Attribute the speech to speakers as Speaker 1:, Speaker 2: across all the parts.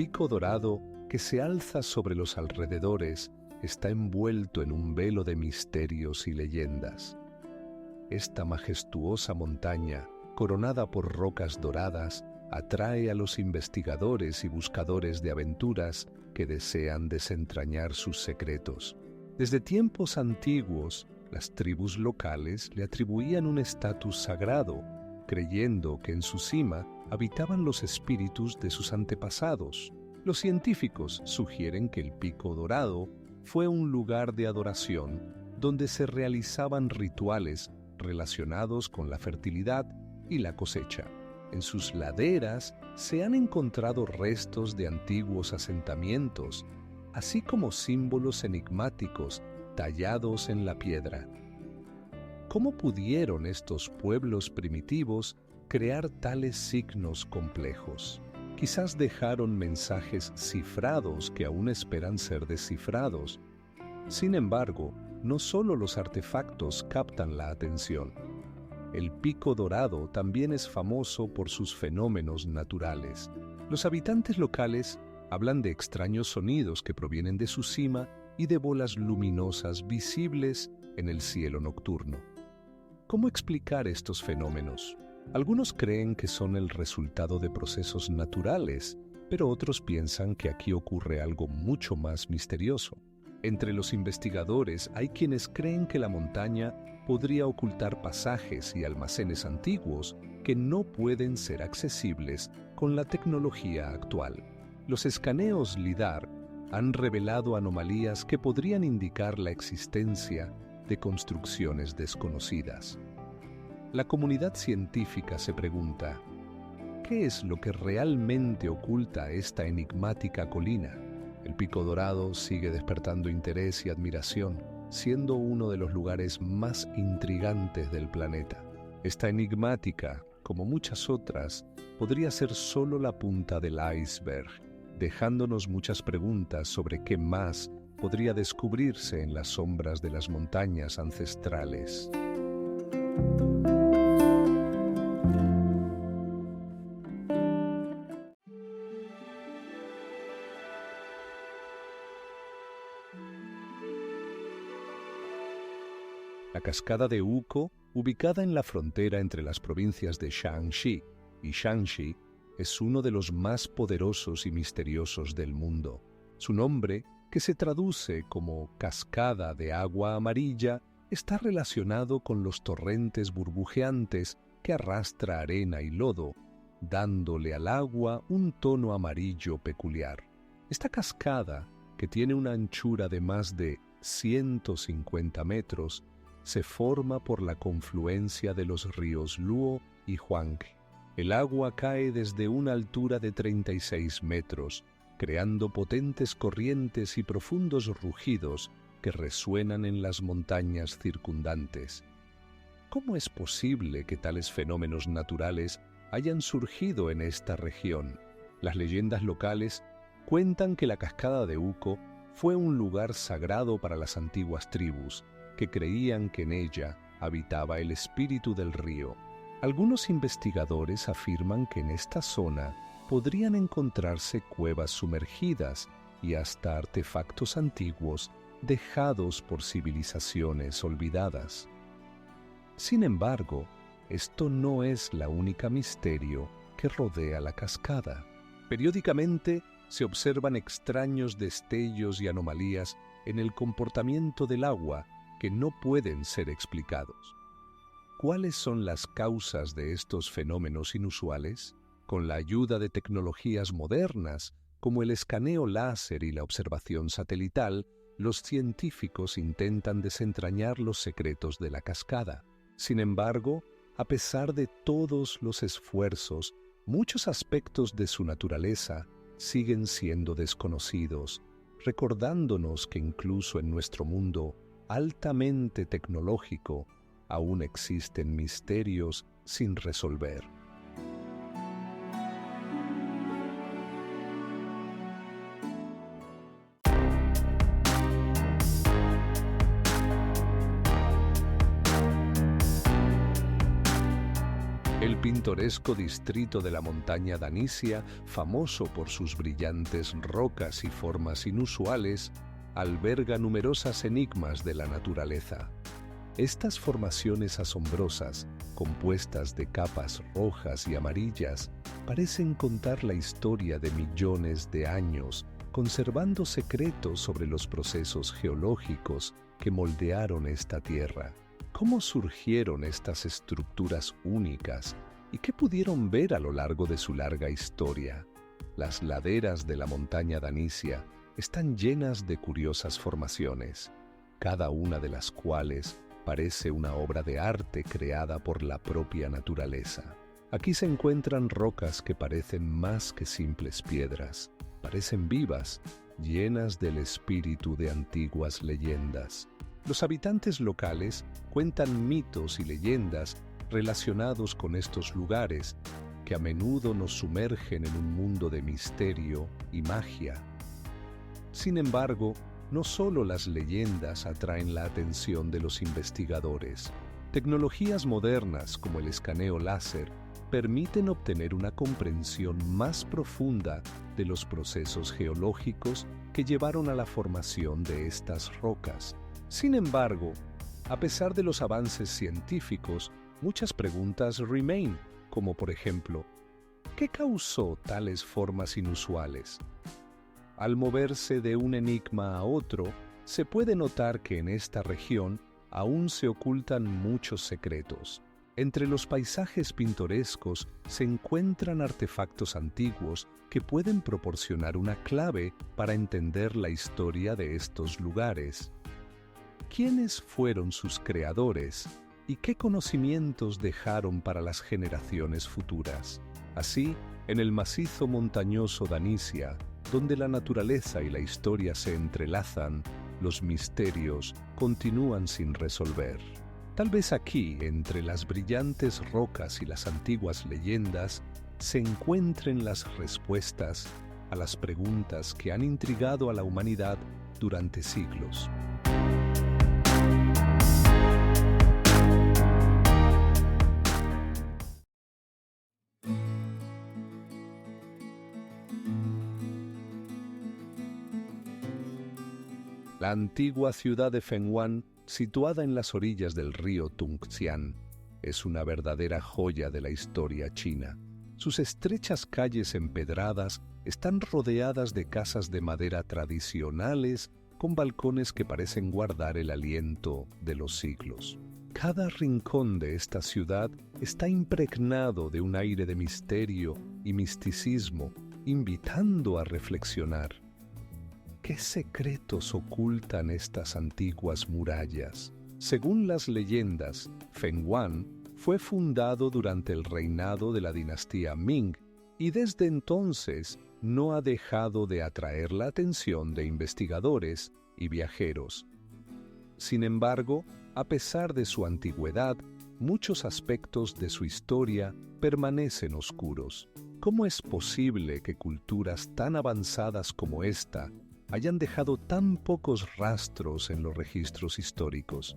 Speaker 1: Pico Dorado, que se alza sobre los alrededores, está envuelto en un velo de misterios y leyendas. Esta majestuosa montaña, coronada por rocas doradas, atrae a los investigadores y buscadores de aventuras que desean desentrañar sus secretos. Desde tiempos antiguos, las tribus locales le atribuían un estatus sagrado, creyendo que en su cima habitaban los espíritus de sus antepasados. Los científicos sugieren que el Pico Dorado fue un lugar de adoración donde se realizaban rituales relacionados con la fertilidad y la cosecha. En sus laderas se han encontrado restos de antiguos asentamientos, así como símbolos enigmáticos tallados en la piedra. ¿Cómo pudieron estos pueblos primitivos crear tales signos complejos? Quizás dejaron mensajes cifrados que aún esperan ser descifrados. Sin embargo, no solo los artefactos captan la atención. El Pico Dorado también es famoso por sus fenómenos naturales. Los habitantes locales hablan de extraños sonidos que provienen de su cima y de bolas luminosas visibles en el cielo nocturno. ¿Cómo explicar estos fenómenos? Algunos creen que son el resultado de procesos naturales, pero otros piensan que aquí ocurre algo mucho más misterioso. Entre los investigadores hay quienes creen que la montaña podría ocultar pasajes y almacenes antiguos que no pueden ser accesibles con la tecnología actual. Los escaneos LIDAR han revelado anomalías que podrían indicar la existencia de construcciones desconocidas. La comunidad científica se pregunta, ¿qué es lo que realmente oculta esta enigmática colina? El Pico Dorado sigue despertando interés y admiración, siendo uno de los lugares más intrigantes del planeta. Esta enigmática, como muchas otras, podría ser solo la punta del iceberg, dejándonos muchas preguntas sobre qué más podría descubrirse en las sombras de las montañas ancestrales. La cascada de Uco, ubicada en la frontera entre las provincias de Shaanxi y Shanxi, es uno de los más poderosos y misteriosos del mundo. Su nombre, que se traduce como cascada de agua amarilla, está relacionado con los torrentes burbujeantes que arrastra arena y lodo, dándole al agua un tono amarillo peculiar. Esta cascada, que tiene una anchura de más de 150 metros, se forma por la confluencia de los ríos Luo y Huanghe. El agua cae desde una altura de 36 metros, creando potentes corrientes y profundos rugidos que resuenan en las montañas circundantes. ¿Cómo es posible que tales fenómenos naturales hayan surgido en esta región? Las leyendas locales cuentan que la cascada de Uco fue un lugar sagrado para las antiguas tribus, que creían que en ella habitaba el espíritu del río. Algunos investigadores afirman que en esta zona podrían encontrarse cuevas sumergidas y hasta artefactos antiguos dejados por civilizaciones olvidadas. Sin embargo, esto no es la única misterio que rodea la cascada. Periódicamente se observan extraños destellos y anomalías en el comportamiento del agua que no pueden ser explicados. ¿Cuáles son las causas de estos fenómenos inusuales? Con la ayuda de tecnologías modernas, como el escaneo láser y la observación satelital, los científicos intentan desentrañar los secretos de la cascada. Sin embargo, a pesar de todos los esfuerzos, muchos aspectos de su naturaleza siguen siendo desconocidos, recordándonos que incluso en nuestro mundo altamente tecnológico, aún existen misterios sin resolver. El pintoresco distrito de la montaña danisia, famoso por sus brillantes rocas y formas inusuales, alberga numerosas enigmas de la naturaleza. Estas formaciones asombrosas, compuestas de capas rojas y amarillas, parecen contar la historia de millones de años, conservando secretos sobre los procesos geológicos que moldearon esta tierra. ¿Cómo surgieron estas estructuras únicas y qué pudieron ver a lo largo de su larga historia? Las laderas de la montaña danisia están llenas de curiosas formaciones, cada una de las cuales parece una obra de arte creada por la propia naturaleza. Aquí se encuentran rocas que parecen más que simples piedras, parecen vivas, llenas del espíritu de antiguas leyendas. Los habitantes locales cuentan mitos y leyendas relacionados con estos lugares que a menudo nos sumergen en un mundo de misterio y magia. Sin embargo, no solo las leyendas atraen la atención de los investigadores. Tecnologías modernas como el escaneo láser permiten obtener una comprensión más profunda de los procesos geológicos que llevaron a la formación de estas rocas. Sin embargo, a pesar de los avances científicos, muchas preguntas remain, como por ejemplo, ¿qué causó tales formas inusuales? Al moverse de un enigma a otro, se puede notar que en esta región aún se ocultan muchos secretos. Entre los paisajes pintorescos se encuentran artefactos antiguos que pueden proporcionar una clave para entender la historia de estos lugares. ¿Quiénes fueron sus creadores y qué conocimientos dejaron para las generaciones futuras? Así, en el macizo montañoso Danisia, donde la naturaleza y la historia se entrelazan, los misterios continúan sin resolver. Tal vez aquí, entre las brillantes rocas y las antiguas leyendas, se encuentren las respuestas a las preguntas que han intrigado a la humanidad durante siglos. La antigua ciudad de Fenghuan, situada en las orillas del río Tungxian, es una verdadera joya de la historia china. Sus estrechas calles empedradas están rodeadas de casas de madera tradicionales con balcones que parecen guardar el aliento de los siglos. Cada rincón de esta ciudad está impregnado de un aire de misterio y misticismo, invitando a reflexionar. ¿Qué secretos ocultan estas antiguas murallas? Según las leyendas, Fenghuan fue fundado durante el reinado de la dinastía Ming y desde entonces no ha dejado de atraer la atención de investigadores y viajeros. Sin embargo, a pesar de su antigüedad, muchos aspectos de su historia permanecen oscuros. ¿Cómo es posible que culturas tan avanzadas como esta hayan dejado tan pocos rastros en los registros históricos?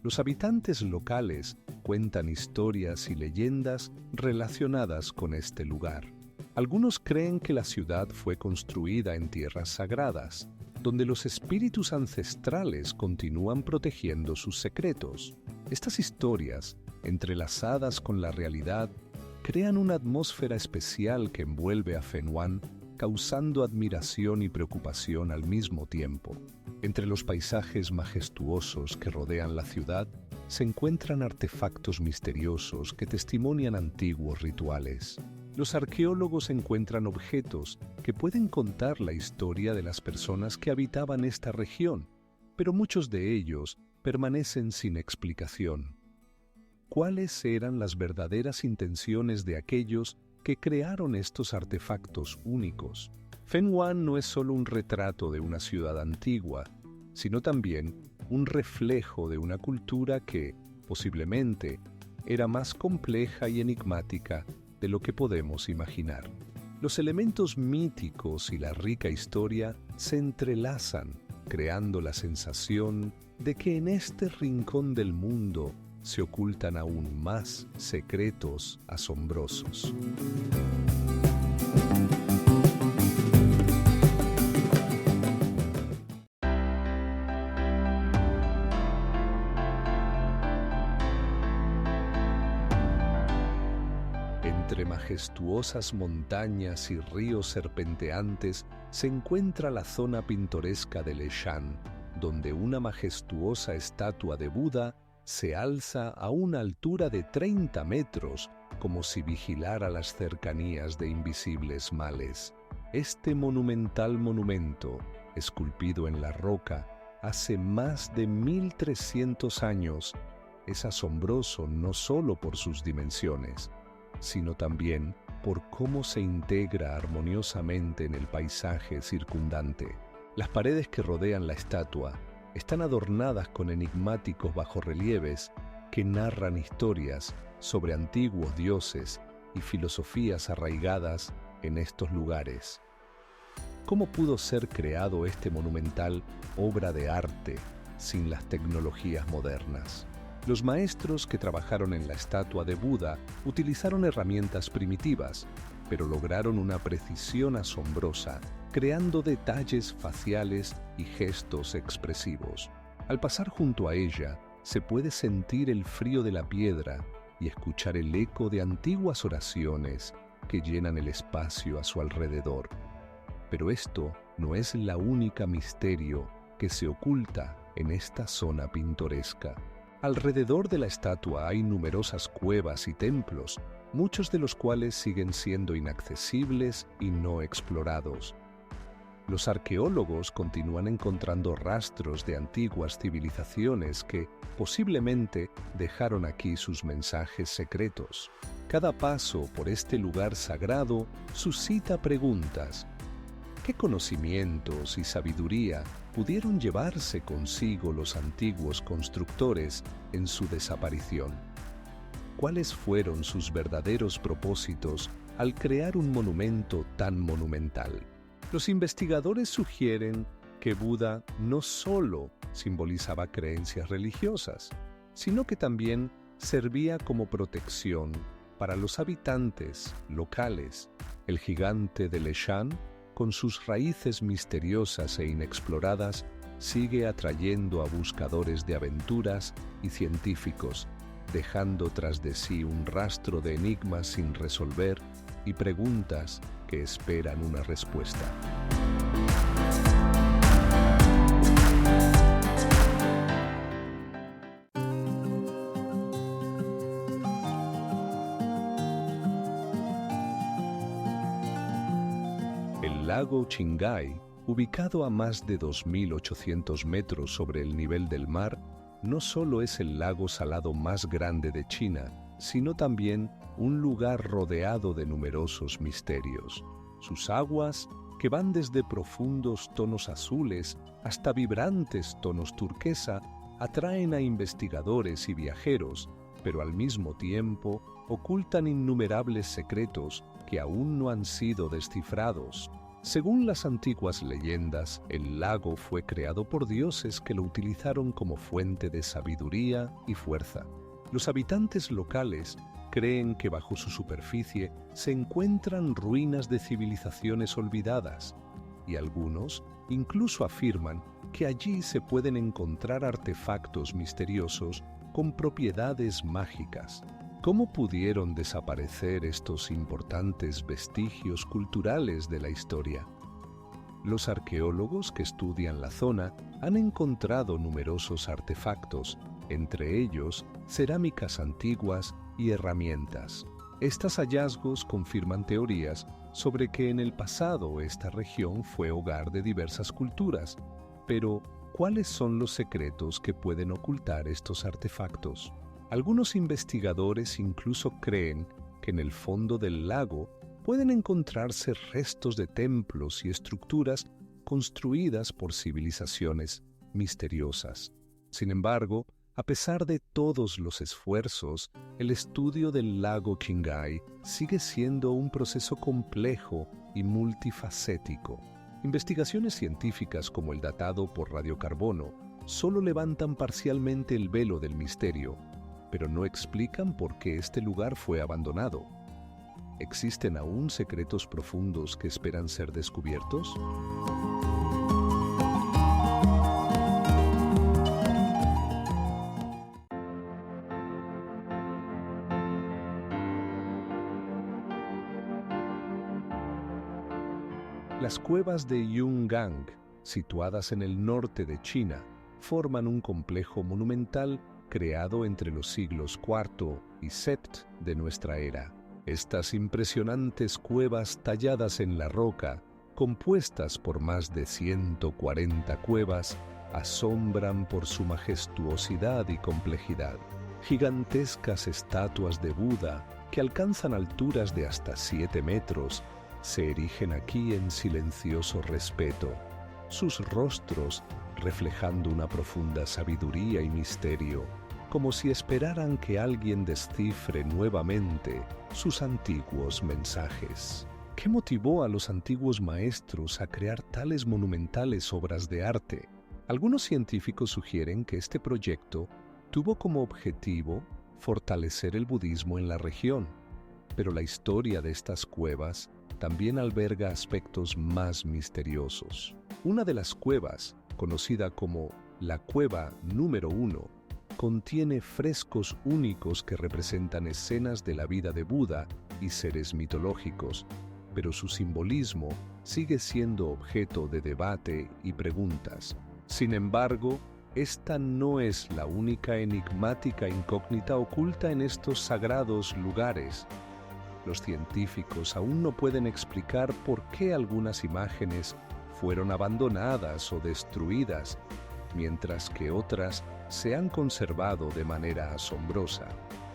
Speaker 1: Los habitantes locales cuentan historias y leyendas relacionadas con este lugar. Algunos creen que la ciudad fue construida en tierras sagradas, donde los espíritus ancestrales continúan protegiendo sus secretos. Estas historias, entrelazadas con la realidad, crean una atmósfera especial que envuelve a Fenghuan, causando admiración y preocupación al mismo tiempo. Entre los paisajes majestuosos que rodean la ciudad, se encuentran artefactos misteriosos que testimonian antiguos rituales. Los arqueólogos encuentran objetos que pueden contar la historia de las personas que habitaban esta región, pero muchos de ellos permanecen sin explicación. ¿Cuáles eran las verdaderas intenciones de aquellos que crearon estos artefactos únicos? Fenghuan no es solo un retrato de una ciudad antigua, sino también un reflejo de una cultura que, posiblemente, era más compleja y enigmática de lo que podemos imaginar. Los elementos míticos y la rica historia se entrelazan, creando la sensación de que en este rincón del mundo se ocultan aún más secretos asombrosos. Entre majestuosas montañas y ríos serpenteantes se encuentra la zona pintoresca de Leshan, donde una majestuosa estatua de Buda se alza a una altura de 30 metros, como si vigilara las cercanías de invisibles males. Este monumental monumento, esculpido en la roca hace más de 1300 años, es asombroso no solo por sus dimensiones, sino también por cómo se integra armoniosamente en el paisaje circundante. Las paredes que rodean la estatua están adornadas con enigmáticos bajorrelieves que narran historias sobre antiguos dioses y filosofías arraigadas en estos lugares. ¿Cómo pudo ser creado este monumental obra de arte sin las tecnologías modernas? Los maestros que trabajaron en la estatua de Buda utilizaron herramientas primitivas, pero lograron una precisión asombrosa, creando detalles faciales y gestos expresivos. Al pasar junto a ella, se puede sentir el frío de la piedra y escuchar el eco de antiguas oraciones que llenan el espacio a su alrededor. Pero esto no es la única misterio que se oculta en esta zona pintoresca. Alrededor de la estatua hay numerosas cuevas y templos, muchos de los cuales siguen siendo inaccesibles y no explorados. Los arqueólogos continúan encontrando rastros de antiguas civilizaciones que posiblemente dejaron aquí sus mensajes secretos. Cada paso por este lugar sagrado suscita preguntas. ¿Qué conocimientos y sabiduría pudieron llevarse consigo los antiguos constructores en su desaparición? ¿Cuáles fueron sus verdaderos propósitos al crear un monumento tan monumental? Los investigadores sugieren que Buda no solo simbolizaba creencias religiosas, sino que también servía como protección para los habitantes locales. El gigante de Leshan, con sus raíces misteriosas e inexploradas, sigue atrayendo a buscadores de aventuras y científicos, dejando tras de sí un rastro de enigmas sin resolver y preguntas que esperan una respuesta. El lago Qinghai, ubicado a más de 2.800 metros sobre el nivel del mar, no solo es el lago salado más grande de China, sino también un lugar rodeado de numerosos misterios. Sus aguas, que van desde profundos tonos azules hasta vibrantes tonos turquesa, atraen a investigadores y viajeros, pero al mismo tiempo ocultan innumerables secretos que aún no han sido descifrados. Según las antiguas leyendas, el lago fue creado por dioses que lo utilizaron como fuente de sabiduría y fuerza. Los habitantes locales creen que bajo su superficie se encuentran ruinas de civilizaciones olvidadas, y algunos incluso afirman que allí se pueden encontrar artefactos misteriosos con propiedades mágicas. ¿Cómo pudieron desaparecer estos importantes vestigios culturales de la historia? Los arqueólogos que estudian la zona han encontrado numerosos artefactos, entre ellos cerámicas antiguas y herramientas. Estos hallazgos confirman teorías sobre que en el pasado esta región fue hogar de diversas culturas, pero ¿cuáles son los secretos que pueden ocultar estos artefactos? Algunos investigadores incluso creen que en el fondo del lago pueden encontrarse restos de templos y estructuras construidas por civilizaciones misteriosas. Sin embargo, a pesar de todos los esfuerzos, el estudio del lago Qinghai sigue siendo un proceso complejo y multifacético. Investigaciones científicas como el datado por radiocarbono solo levantan parcialmente el velo del misterio, pero no explican por qué este lugar fue abandonado. ¿Existen aún secretos profundos que esperan ser descubiertos? Las cuevas de Yungang, situadas en el norte de China, forman un complejo monumental creado entre los siglos IV y VII de nuestra era. Estas impresionantes cuevas talladas en la roca, compuestas por más de 140 cuevas, asombran por su majestuosidad y complejidad. Gigantescas estatuas de Buda, que alcanzan alturas de hasta 7 metros, se erigen aquí en silencioso respeto, sus rostros reflejando una profunda sabiduría y misterio, como si esperaran que alguien descifre nuevamente sus antiguos mensajes. ¿Qué motivó a los antiguos maestros a crear tales monumentales obras de arte? Algunos científicos sugieren que este proyecto tuvo como objetivo fortalecer el budismo en la región, pero la historia de estas cuevas también alberga aspectos más misteriosos. Una de las cuevas, conocida como la Cueva número 1, contiene frescos únicos que representan escenas de la vida de Buda y seres mitológicos, pero su simbolismo sigue siendo objeto de debate y preguntas. Sin embargo, esta no es la única enigmática incógnita oculta en estos sagrados lugares. Los científicos aún no pueden explicar por qué algunas imágenes fueron abandonadas o destruidas, mientras que otras se han conservado de manera asombrosa.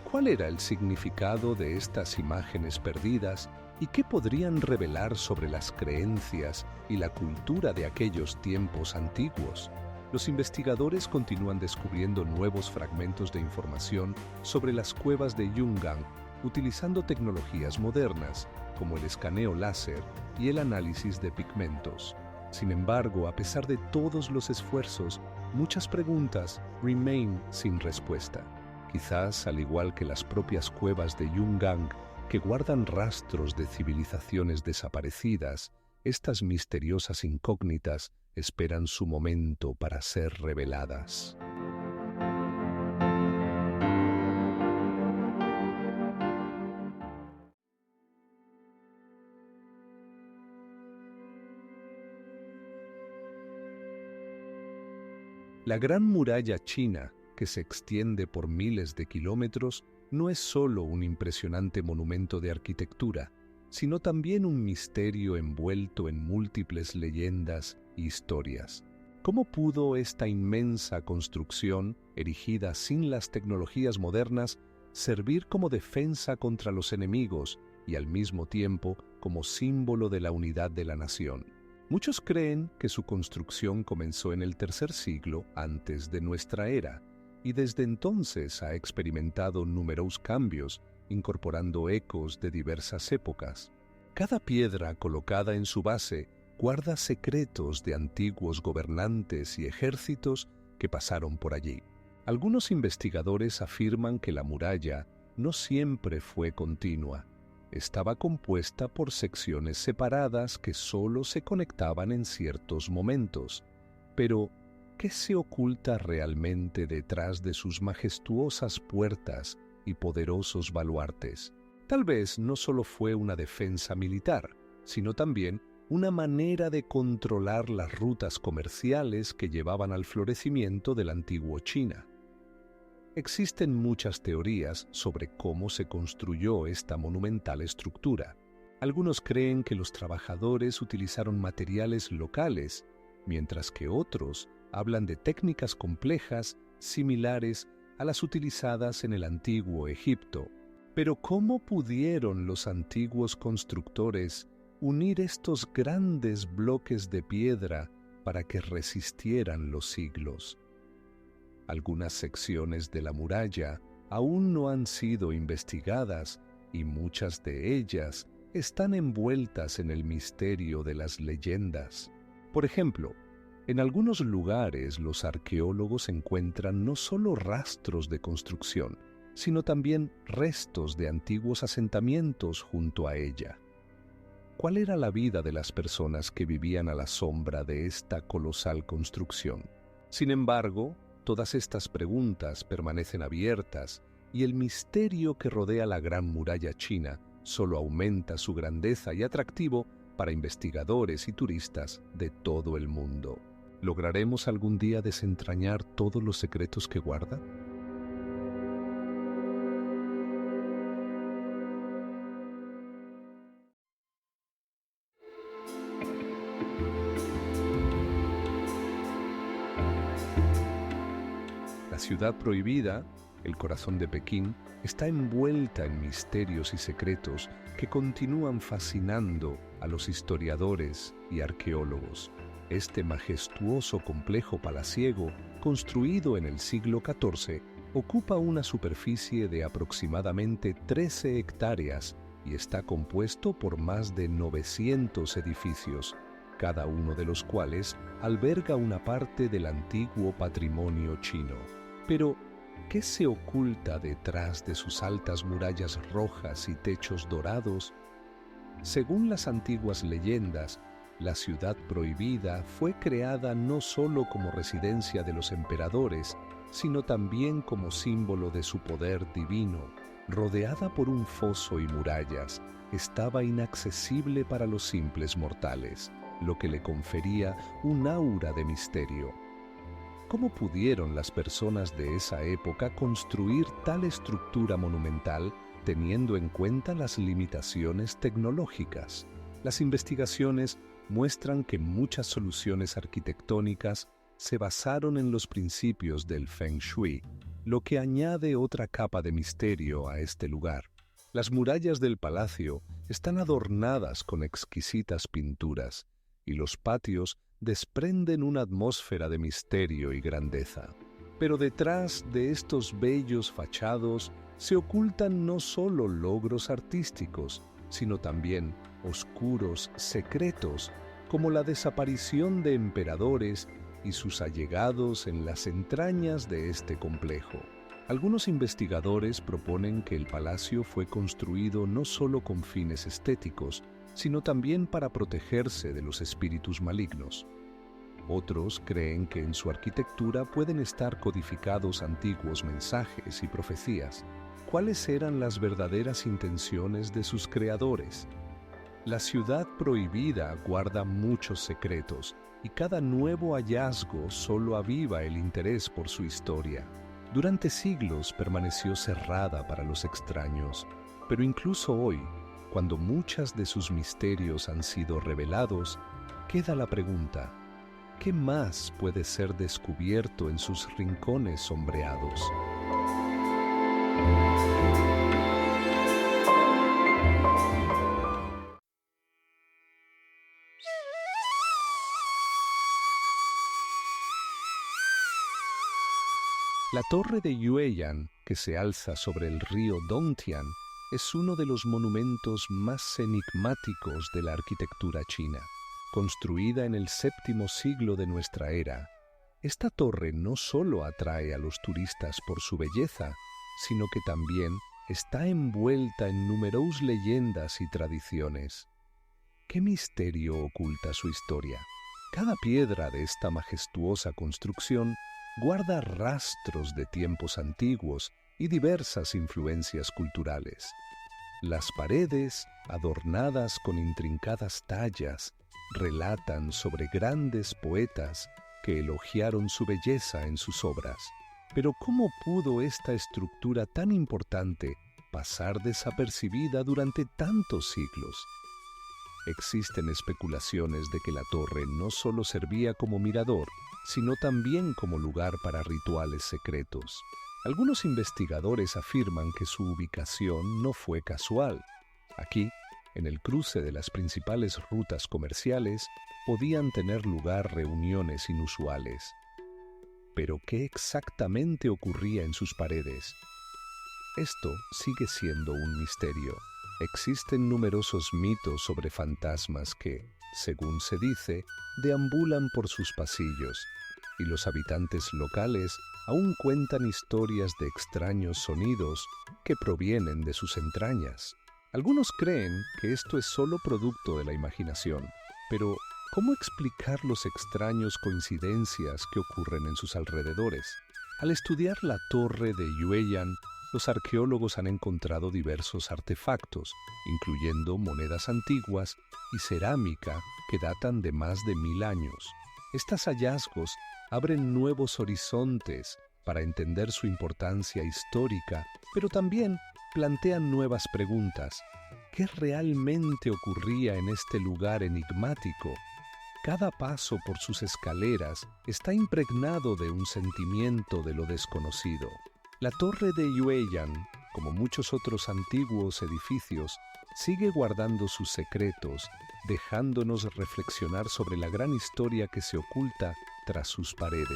Speaker 1: ¿Cuál era el significado de estas imágenes perdidas y qué podrían revelar sobre las creencias y la cultura de aquellos tiempos antiguos? Los investigadores continúan descubriendo nuevos fragmentos de información sobre las cuevas de Yungang, utilizando tecnologías modernas como el escaneo láser y el análisis de pigmentos. Sin embargo, a pesar de todos los esfuerzos, muchas preguntas remain sin respuesta. Quizás, al igual que las propias cuevas de Yungang, que guardan rastros de civilizaciones desaparecidas, estas misteriosas incógnitas esperan su momento para ser reveladas. La Gran Muralla China, que se extiende por miles de kilómetros, no es solo un impresionante monumento de arquitectura, sino también un misterio envuelto en múltiples leyendas e historias. ¿Cómo pudo esta inmensa construcción, erigida sin las tecnologías modernas, servir como defensa contra los enemigos y al mismo tiempo como símbolo de la unidad de la nación? Muchos creen que su construcción comenzó en el tercer siglo antes de nuestra era y desde entonces ha experimentado numerosos cambios, incorporando ecos de diversas épocas. Cada piedra colocada en su base guarda secretos de antiguos gobernantes y ejércitos que pasaron por allí. Algunos investigadores afirman que la muralla no siempre fue continua. Estaba compuesta por secciones separadas que solo se conectaban en ciertos momentos. Pero, ¿qué se oculta realmente detrás de sus majestuosas puertas y poderosos baluartes? Tal vez no solo fue una defensa militar, sino también una manera de controlar las rutas comerciales que llevaban al florecimiento del antiguo China. Existen muchas teorías sobre cómo se construyó esta monumental estructura. Algunos creen que los trabajadores utilizaron materiales locales, mientras que otros hablan de técnicas complejas similares a las utilizadas en el antiguo Egipto. Pero ¿cómo pudieron los antiguos constructores unir estos grandes bloques de piedra para que resistieran los siglos? Algunas secciones de la muralla aún no han sido investigadas y muchas de ellas están envueltas en el misterio de las leyendas. Por ejemplo, en algunos lugares los arqueólogos encuentran no solo rastros de construcción, sino también restos de antiguos asentamientos junto a ella. ¿Cuál era la vida de las personas que vivían a la sombra de esta colosal construcción? Sin embargo, todas estas preguntas permanecen abiertas y el misterio que rodea la Gran Muralla China solo aumenta su grandeza y atractivo para investigadores y turistas de todo el mundo. ¿Lograremos algún día desentrañar todos los secretos que guarda? La ciudad prohibida, el corazón de Pekín, está envuelta en misterios y secretos que continúan fascinando a los historiadores y arqueólogos. Este majestuoso complejo palaciego, construido en el siglo XIV, ocupa una superficie de aproximadamente 13 hectáreas y está compuesto por más de 900 edificios, cada uno de los cuales alberga una parte del antiguo patrimonio chino. Pero, ¿qué se oculta detrás de sus altas murallas rojas y techos dorados? Según las antiguas leyendas, la ciudad prohibida fue creada no solo como residencia de los emperadores, sino también como símbolo de su poder divino. Rodeada por un foso y murallas, estaba inaccesible para los simples mortales, lo que le confería un aura de misterio. ¿Cómo pudieron las personas de esa época construir tal estructura monumental teniendo en cuenta las limitaciones tecnológicas? Las investigaciones muestran que muchas soluciones arquitectónicas se basaron en los principios del Feng Shui, lo que añade otra capa de misterio a este lugar. Las murallas del palacio están adornadas con exquisitas pinturas, y los patios desprenden una atmósfera de misterio y grandeza. Pero detrás de estos bellos fachados se ocultan no solo logros artísticos, sino también oscuros secretos, como la desaparición de emperadores y sus allegados en las entrañas de este complejo. Algunos investigadores proponen que el palacio fue construido no solo con fines estéticos, sino también para protegerse de los espíritus malignos. Otros creen que en su arquitectura pueden estar codificados antiguos mensajes y profecías. ¿Cuáles eran las verdaderas intenciones de sus creadores? La ciudad prohibida guarda muchos secretos, y cada nuevo hallazgo solo aviva el interés por su historia. Durante siglos permaneció cerrada para los extraños, pero incluso hoy, cuando muchas de sus misterios han sido revelados, queda la pregunta: ¿qué más puede ser descubierto en sus rincones sombreados? La torre de Yueyan, que se alza sobre el río Dongtian, es uno de los monumentos más enigmáticos de la arquitectura china. Construida en el séptimo siglo de nuestra era, esta torre no solo atrae a los turistas por su belleza, sino que también está envuelta en numerosas leyendas y tradiciones. ¿Qué misterio oculta su historia? Cada piedra de esta majestuosa construcción guarda rastros de tiempos antiguos y diversas influencias culturales. Las paredes, adornadas con intrincadas tallas, relatan sobre grandes poetas que elogiaron su belleza en sus obras. Pero ¿cómo pudo esta estructura tan importante pasar desapercibida durante tantos siglos? Existen especulaciones de que la torre no solo servía como mirador, sino también como lugar para rituales secretos. Algunos investigadores afirman que su ubicación no fue casual. Aquí, en el cruce de las principales rutas comerciales, podían tener lugar reuniones inusuales. Pero ¿qué exactamente ocurría en sus paredes? Esto sigue siendo un misterio. Existen numerosos mitos sobre fantasmas que, según se dice, deambulan por sus pasillos. y los habitantes locales aún cuentan historias de extraños sonidos que provienen de sus entrañas. Algunos creen que esto es solo producto de la imaginación, pero ¿cómo explicar los extraños coincidencias que ocurren en sus alrededores? Al estudiar la torre de Yueyan, los arqueólogos han encontrado diversos artefactos, incluyendo monedas antiguas y cerámica que datan de más de 1000 años. Estos hallazgos abren nuevos horizontes para entender su importancia histórica, pero también plantean nuevas preguntas. ¿Qué realmente ocurría en este lugar enigmático? Cada paso por sus escaleras está impregnado de un sentimiento de lo desconocido. La torre de Yueyan, como muchos otros antiguos edificios, sigue guardando sus secretos, dejándonos reflexionar sobre la gran historia que se oculta tras sus paredes.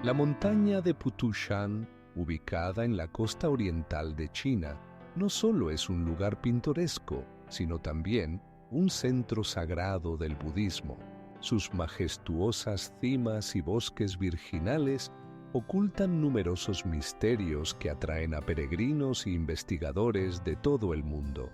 Speaker 1: La montaña de Putushan, ubicada en la costa oriental de China, no solo es un lugar pintoresco, sino también un centro sagrado del budismo. Sus majestuosas cimas y bosques virginales ocultan numerosos misterios que atraen a peregrinos e investigadores de todo el mundo.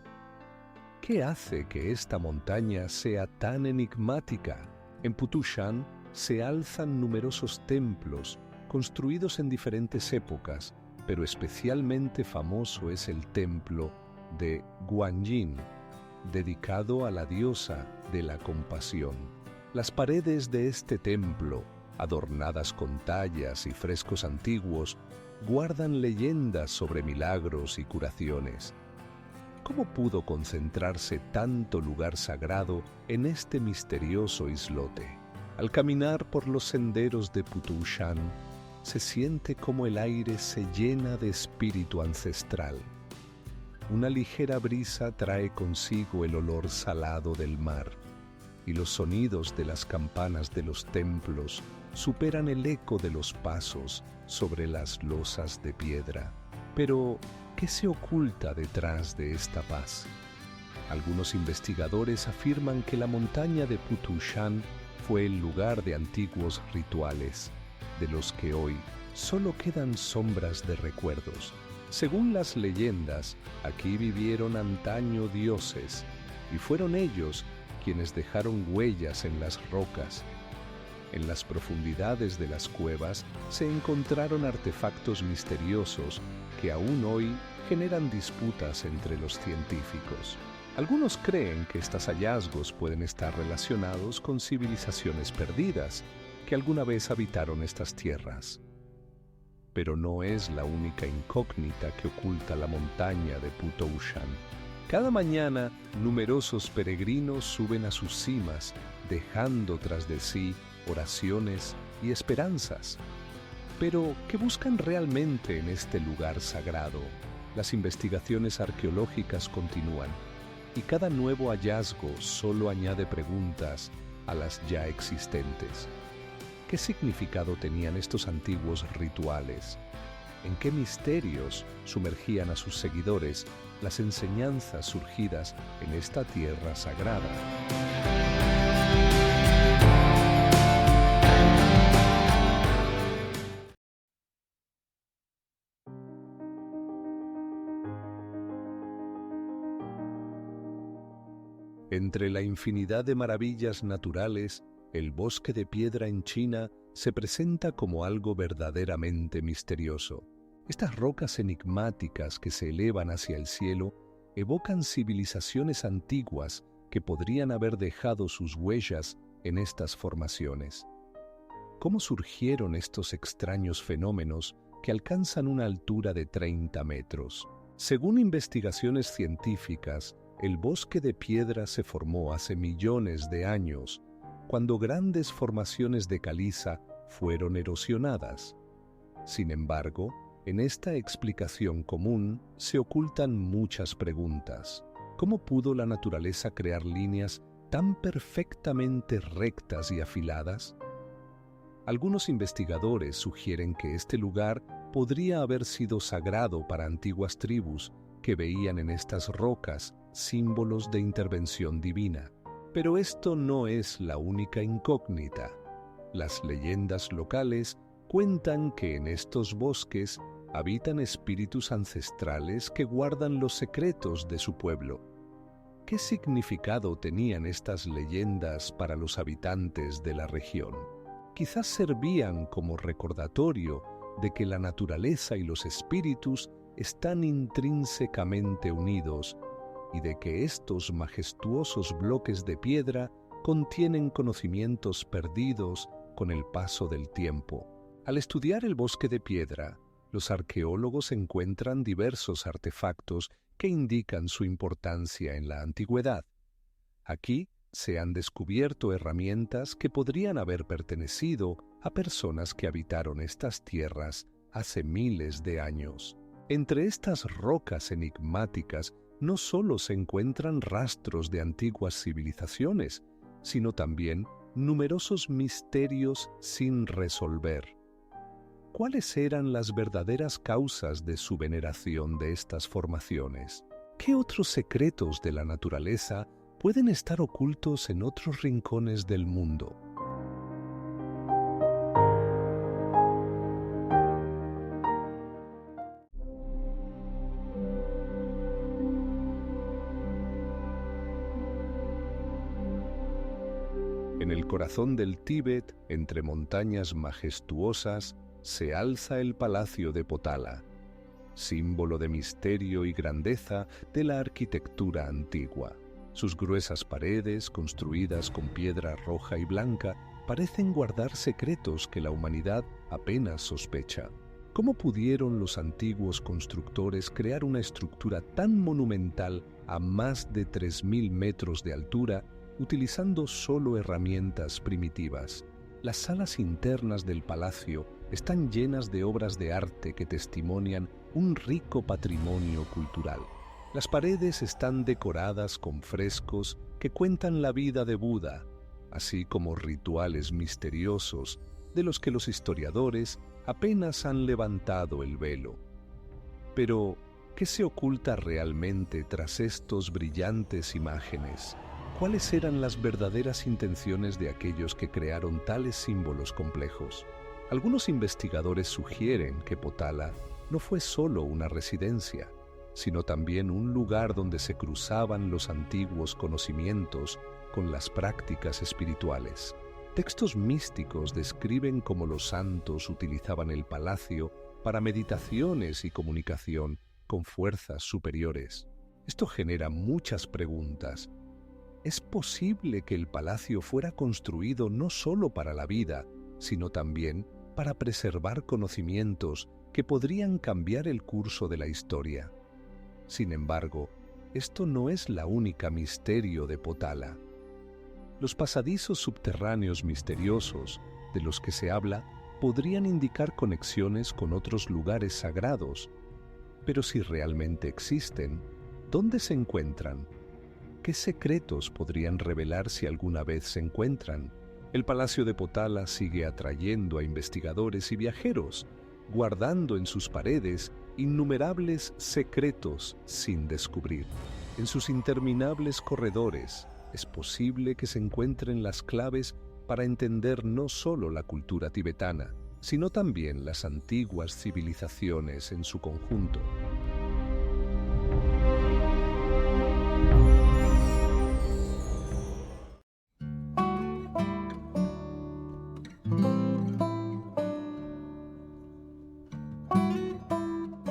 Speaker 1: ¿Qué hace que esta montaña sea tan enigmática? En Putushan se alzan numerosos templos construidos en diferentes épocas, pero especialmente famoso es el templo de Guanyin, dedicado a la diosa de la compasión. Las paredes de este templo, adornadas con tallas y frescos antiguos, guardan leyendas sobre milagros y curaciones. ¿Cómo pudo concentrarse tanto lugar sagrado en este misterioso islote? Al caminar por los senderos de Putushan, se siente como el aire se llena de espíritu ancestral. Una ligera brisa trae consigo el olor salado del mar, y los sonidos de las campanas de los templos superan el eco de los pasos sobre las losas de piedra. Pero, ¿qué se oculta detrás de esta paz? Algunos investigadores afirman que la montaña de Putushan fue el lugar de antiguos rituales, de los que hoy solo quedan sombras de recuerdos. Según las leyendas, aquí vivieron antaño dioses, y fueron ellos quienes dejaron huellas en las rocas. En las profundidades de las cuevas se encontraron artefactos misteriosos que aún hoy generan disputas entre los científicos. Algunos creen que estos hallazgos pueden estar relacionados con civilizaciones perdidas que alguna vez habitaron estas tierras. Pero no es la única incógnita que oculta la montaña de Putushan. Cada mañana, numerosos peregrinos suben a sus cimas, dejando tras de sí oraciones y esperanzas. Pero, ¿qué buscan realmente en este lugar sagrado? Las investigaciones arqueológicas continúan, y cada nuevo hallazgo solo añade preguntas a las ya existentes. ¿Qué significado tenían estos antiguos rituales? ¿En qué misterios sumergían a sus seguidores las enseñanzas surgidas en esta tierra sagrada? Entre la infinidad de maravillas naturales, el bosque de piedra en China se presenta como algo verdaderamente misterioso. Estas rocas enigmáticas que se elevan hacia el cielo evocan civilizaciones antiguas que podrían haber dejado sus huellas en estas formaciones. ¿Cómo surgieron estos extraños fenómenos que alcanzan una altura de 30 metros? Según investigaciones científicas, el bosque de piedra se formó hace millones de años, cuando grandes formaciones de caliza fueron erosionadas. Sin embargo, en esta explicación común se ocultan muchas preguntas. ¿Cómo pudo la naturaleza crear líneas tan perfectamente rectas y afiladas? Algunos investigadores sugieren que este lugar podría haber sido sagrado para antiguas tribus que veían en estas rocas símbolos de intervención divina. Pero esto no es la única incógnita. Las leyendas locales cuentan que en estos bosques habitan espíritus ancestrales que guardan los secretos de su pueblo. ¿Qué significado tenían estas leyendas para los habitantes de la región? Quizás servían como recordatorio de que la naturaleza y los espíritus están intrínsecamente unidos y de que estos majestuosos bloques de piedra contienen conocimientos perdidos con el paso del tiempo. Al estudiar el bosque de piedra, los arqueólogos encuentran diversos artefactos que indican su importancia en la antigüedad. Aquí se han descubierto herramientas que podrían haber pertenecido a personas que habitaron estas tierras hace miles de años. Entre estas rocas enigmáticas no solo se encuentran rastros de antiguas civilizaciones, sino también numerosos misterios sin resolver. ¿Cuáles eran las verdaderas causas de su veneración de estas formaciones? ¿Qué otros secretos de la naturaleza pueden estar ocultos en otros rincones del mundo? En el corazón del Tíbet, entre montañas majestuosas, se alza el Palacio de Potala, símbolo de misterio y grandeza de la arquitectura antigua. Sus gruesas paredes, construidas con piedra roja y blanca, parecen guardar secretos que la humanidad apenas sospecha. ¿Cómo pudieron los antiguos constructores crear una estructura tan monumental a más de 3.000 metros de altura, utilizando solo herramientas primitivas? Las salas internas del palacio están llenas de obras de arte que testimonian un rico patrimonio cultural. Las paredes están decoradas con frescos que cuentan la vida de Buda, así como rituales misteriosos de los que los historiadores apenas han levantado el velo. Pero, ¿qué se oculta realmente tras estos brillantes imágenes? ¿Cuáles eran las verdaderas intenciones de aquellos que crearon tales símbolos complejos? Algunos investigadores sugieren que Potala no fue solo una residencia, sino también un lugar donde se cruzaban los antiguos conocimientos con las prácticas espirituales. Textos místicos describen cómo los santos utilizaban el palacio para meditaciones y comunicación con fuerzas superiores. Esto genera muchas preguntas. ¿Es posible que el palacio fuera construido no solo para la vida, sino también para preservar conocimientos que podrían cambiar el curso de la historia? Sin embargo, esto no es la única misterio de Potala. Los pasadizos subterráneos misteriosos de los que se habla podrían indicar conexiones con otros lugares sagrados, pero si realmente existen, ¿dónde se encuentran? ¿Qué secretos podrían revelar si alguna vez se encuentran? El Palacio de Potala sigue atrayendo a investigadores y viajeros, guardando en sus paredes innumerables secretos sin descubrir. En sus interminables corredores es posible que se encuentren las claves para entender no solo la cultura tibetana, sino también las antiguas civilizaciones en su conjunto.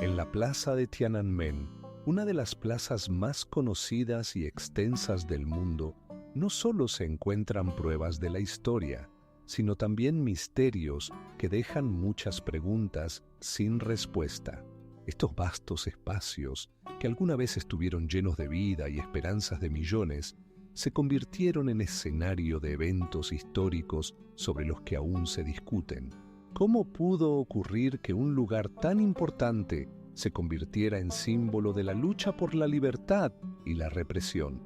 Speaker 1: En la plaza de Tiananmen, una de las plazas más conocidas y extensas del mundo, no solo se encuentran pruebas de la historia, sino también misterios que dejan muchas preguntas sin respuesta. Estos vastos espacios, que alguna vez estuvieron llenos de vida y esperanzas de millones, se convirtieron en escenario de eventos históricos sobre los que aún se discuten. ¿Cómo pudo ocurrir que un lugar tan importante se convirtiera en símbolo de la lucha por la libertad y la represión?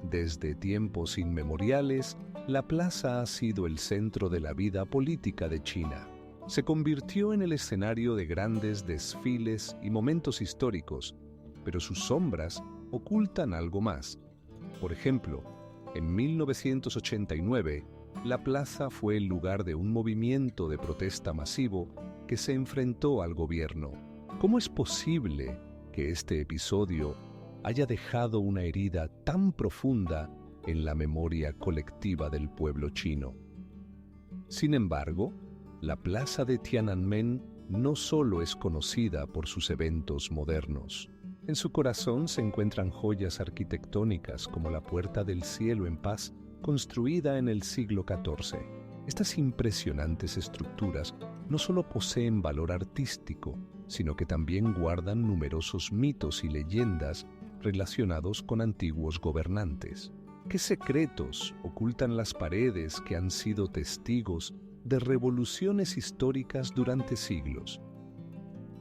Speaker 1: Desde tiempos inmemoriales, la plaza ha sido el centro de la vida política de China. Se convirtió en el escenario de grandes desfiles y momentos históricos, pero sus sombras ocultan algo más. Por ejemplo, en 1989, la plaza fue el lugar de un movimiento de protesta masivo que se enfrentó al gobierno. ¿Cómo es posible que este episodio haya dejado una herida tan profunda en la memoria colectiva del pueblo chino? Sin embargo, la plaza de Tiananmen no solo es conocida por sus eventos modernos. En su corazón se encuentran joyas arquitectónicas como la Puerta del Cielo en Paz, construida en el siglo XIV. Estas impresionantes estructuras no solo poseen valor artístico, sino que también guardan numerosos mitos y leyendas relacionados con antiguos gobernantes. ¿Qué secretos ocultan las paredes que han sido testigos de revoluciones históricas durante siglos?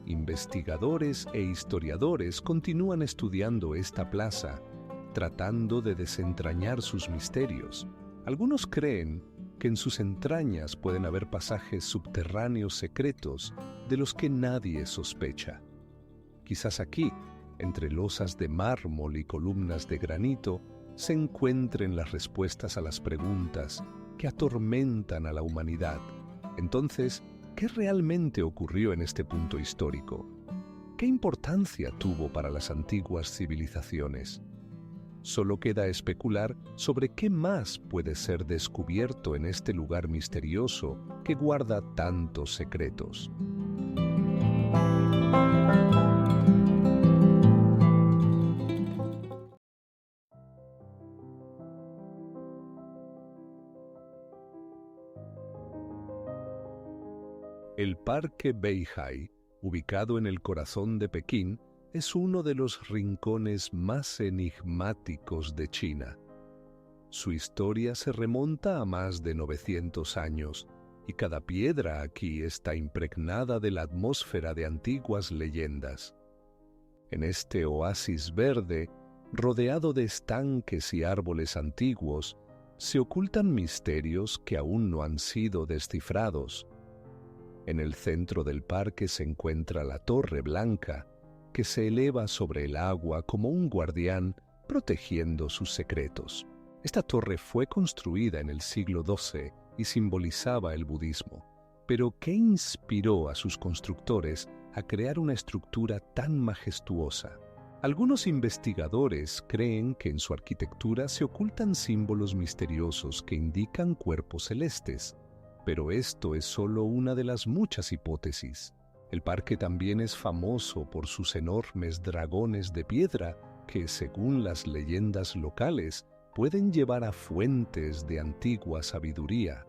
Speaker 1: Investigadores e historiadores continúan estudiando esta plaza, tratando de desentrañar sus misterios. Algunos creen que en sus entrañas pueden haber pasajes subterráneos secretos de los que nadie sospecha. Quizás aquí, entre losas de mármol y columnas de granito, se encuentren las respuestas a las preguntas que atormentan a la humanidad. Entonces, ¿qué realmente ocurrió en este punto histórico? ¿Qué importancia tuvo para las antiguas civilizaciones? Solo queda especular sobre qué más puede ser descubierto en este lugar misterioso que guarda tantos secretos. El Parque Beihai, ubicado en el corazón de Pekín, es uno de los rincones más enigmáticos de China. Su historia se remonta a más de 900 años, y cada piedra aquí está impregnada de la atmósfera de antiguas leyendas. En este oasis verde, rodeado de estanques y árboles antiguos, se ocultan misterios que aún no han sido descifrados. En el centro del parque se encuentra la Torre Blanca, que se eleva sobre el agua como un guardián protegiendo sus secretos. Esta torre fue construida en el siglo XII y simbolizaba el budismo. Pero ¿qué inspiró a sus constructores a crear una estructura tan majestuosa? Algunos investigadores creen que en su arquitectura se ocultan símbolos misteriosos que indican cuerpos celestes, pero esto es solo una de las muchas hipótesis. El parque también es famoso por sus enormes dragones de piedra que, según las leyendas locales, pueden llevar a fuentes de antigua sabiduría.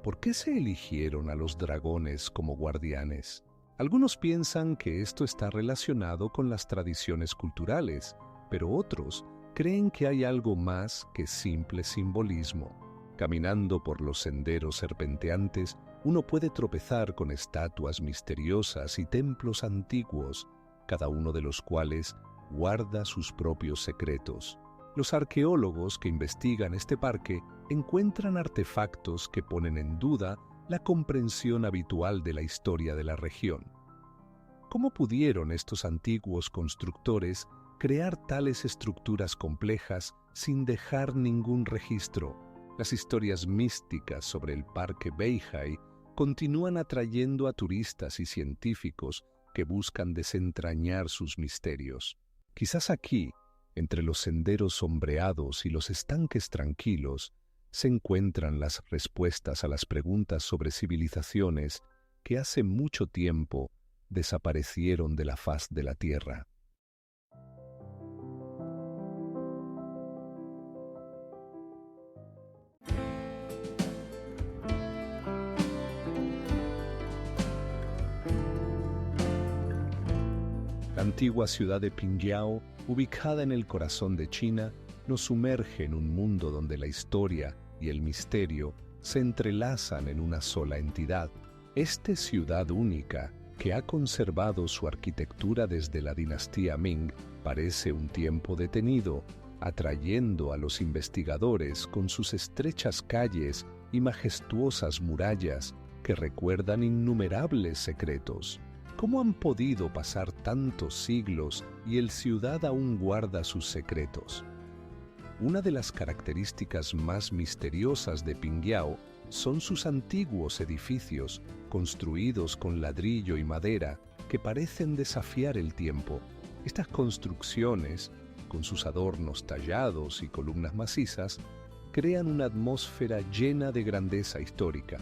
Speaker 1: ¿Por qué se eligieron a los dragones como guardianes? Algunos piensan que esto está relacionado con las tradiciones culturales, pero otros creen que hay algo más que simple simbolismo. Caminando por los senderos serpenteantes, uno puede tropezar con estatuas misteriosas y templos antiguos, cada uno de los cuales guarda sus propios secretos. Los arqueólogos que investigan este parque encuentran artefactos que ponen en duda la comprensión habitual de la historia de la región. ¿Cómo pudieron estos antiguos constructores crear tales estructuras complejas sin dejar ningún registro? Las historias místicas sobre el Parque Beihai continúan atrayendo a turistas y científicos que buscan desentrañar sus misterios. Quizás aquí, entre los senderos sombreados y los estanques tranquilos, se encuentran las respuestas a las preguntas sobre civilizaciones que hace mucho tiempo desaparecieron de la faz de la Tierra. La antigua ciudad de Pingyao, ubicada en el corazón de China, nos sumerge en un mundo donde la historia y el misterio se entrelazan en una sola entidad. Esta ciudad única, que ha conservado su arquitectura desde la dinastía Ming, parece un tiempo detenido, atrayendo a los investigadores con sus estrechas calles y majestuosas murallas que recuerdan innumerables secretos. ¿Cómo han podido pasar tantos siglos y el ciudad aún guarda sus secretos? Una de las características más misteriosas de Pingyao son sus antiguos edificios, construidos con ladrillo y madera, que parecen desafiar el tiempo. Estas construcciones, con sus adornos tallados y columnas macizas, crean una atmósfera llena de grandeza histórica.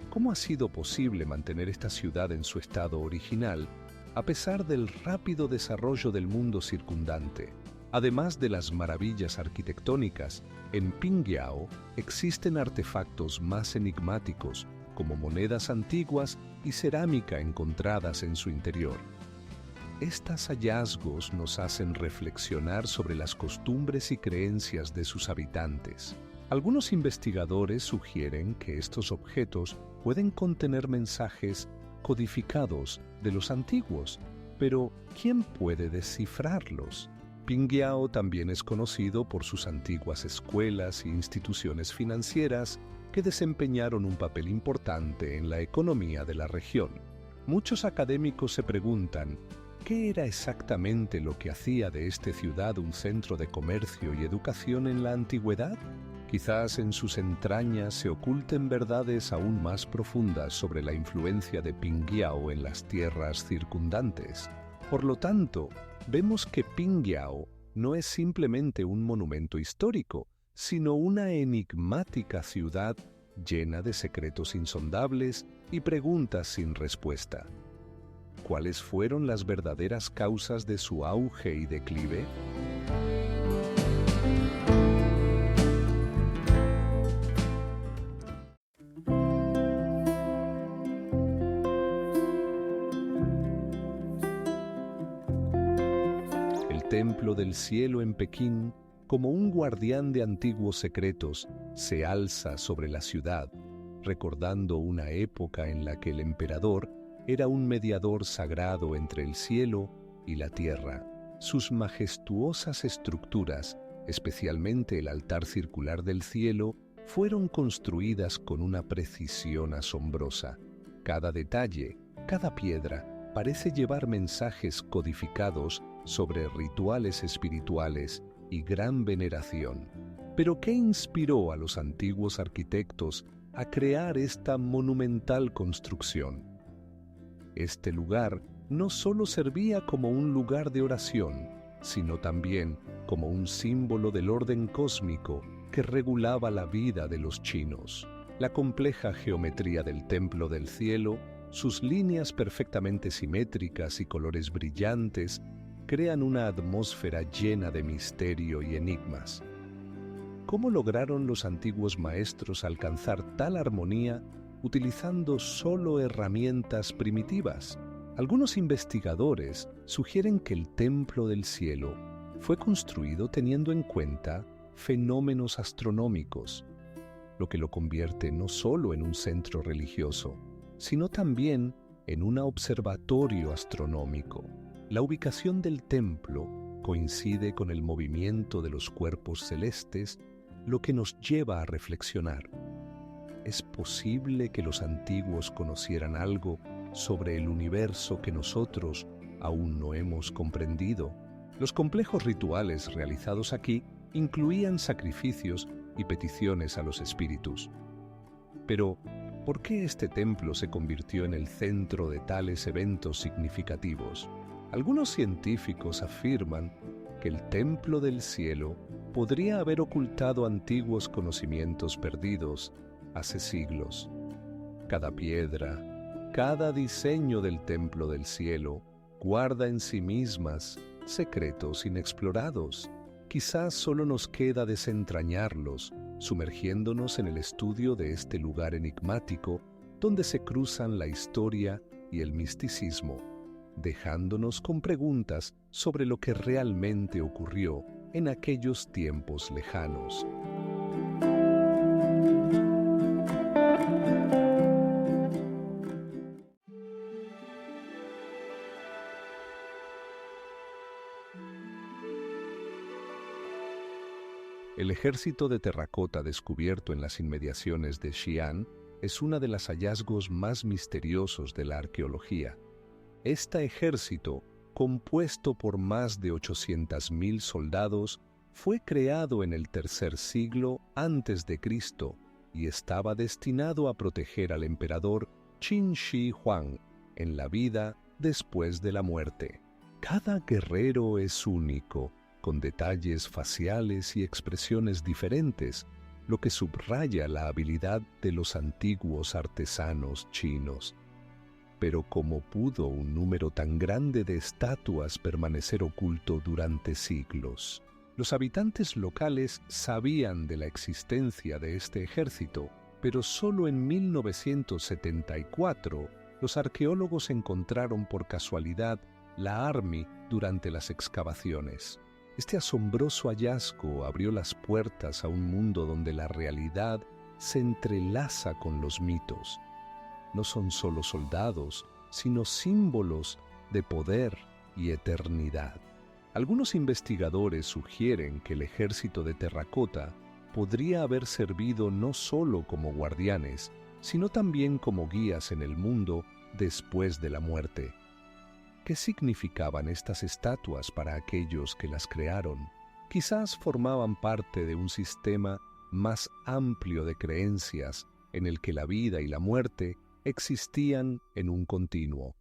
Speaker 1: ¿Cómo ha sido posible mantener esta ciudad en su estado original, a pesar del rápido desarrollo del mundo circundante? Además de las maravillas arquitectónicas, en Pingyao existen artefactos más enigmáticos, como monedas antiguas y cerámica encontradas en su interior. Estos hallazgos nos hacen reflexionar sobre las costumbres y creencias de sus habitantes. Algunos investigadores sugieren que estos objetos pueden contener mensajes codificados de los antiguos, pero ¿quién puede descifrarlos? Pingyao también es conocido por sus antiguas escuelas e instituciones financieras que desempeñaron un papel importante en la economía de la región. Muchos académicos se preguntan, ¿qué era exactamente lo que hacía de esta ciudad un centro de comercio y educación en la antigüedad? Quizás en sus entrañas se oculten verdades aún más profundas sobre la influencia de Pingyao en las tierras circundantes. Por lo tanto, vemos que Pingyao no es simplemente un monumento histórico, sino una enigmática ciudad llena de secretos insondables y preguntas sin respuesta. ¿Cuáles fueron las verdaderas causas de su auge y declive? El Templo del Cielo en Pekín, como un guardián de antiguos secretos, se alza sobre la ciudad, recordando una época en la que el emperador era un mediador sagrado entre el cielo y la tierra. Sus majestuosas estructuras, especialmente el altar circular del cielo, fueron construidas con una precisión asombrosa. Cada detalle, cada piedra, parece llevar mensajes codificados sobre rituales espirituales y gran veneración. Pero ¿qué inspiró a los antiguos arquitectos a crear esta monumental construcción? Este lugar no solo servía como un lugar de oración, sino también como un símbolo del orden cósmico que regulaba la vida de los chinos. La compleja geometría del Templo del Cielo, sus líneas perfectamente simétricas y colores brillantes, crean una atmósfera llena de misterio y enigmas. ¿Cómo lograron los antiguos maestros alcanzar tal armonía utilizando solo herramientas primitivas? Algunos investigadores sugieren que el Templo del Cielo fue construido teniendo en cuenta fenómenos astronómicos, lo que lo convierte no solo en un centro religioso, sino también en un observatorio astronómico. La ubicación del templo coincide con el movimiento de los cuerpos celestes, lo que nos lleva a reflexionar. ¿Es posible que los antiguos conocieran algo sobre el universo que nosotros aún no hemos comprendido? Los complejos rituales realizados aquí incluían sacrificios y peticiones a los espíritus. Pero, ¿por qué este templo se convirtió en el centro de tales eventos significativos? Algunos científicos afirman que el Templo del Cielo podría haber ocultado antiguos conocimientos perdidos hace siglos. Cada piedra, cada diseño del Templo del Cielo guarda en sí mismas secretos inexplorados. Quizás solo nos queda desentrañarlos, sumergiéndonos en el estudio de este lugar enigmático donde se cruzan la historia y el misticismo, dejándonos con preguntas sobre lo que realmente ocurrió en aquellos tiempos lejanos. El ejército de terracota descubierto en las inmediaciones de Xi'an es uno de los hallazgos más misteriosos de la arqueología. Este ejército, compuesto por más de 800.000 soldados, fue creado en el tercer siglo antes de Cristo y estaba destinado a proteger al emperador Qin Shi Huang en la vida después de la muerte. Cada guerrero es único, con detalles faciales y expresiones diferentes, lo que subraya la habilidad de los antiguos artesanos chinos. Pero ¿cómo pudo un número tan grande de estatuas permanecer oculto durante siglos? Los habitantes locales sabían de la existencia de este ejército, pero solo en 1974 los arqueólogos encontraron por casualidad la Army durante las excavaciones. Este asombroso hallazgo abrió las puertas a un mundo donde la realidad se entrelaza con los mitos. No son solo soldados, sino símbolos de poder y eternidad. Algunos investigadores sugieren que el ejército de terracota podría haber servido no solo como guardianes, sino también como guías en el mundo después de la muerte. ¿Qué significaban estas estatuas para aquellos que las crearon? Quizás formaban parte de un sistema más amplio de creencias en el que la vida y la muerte existían en un continuo.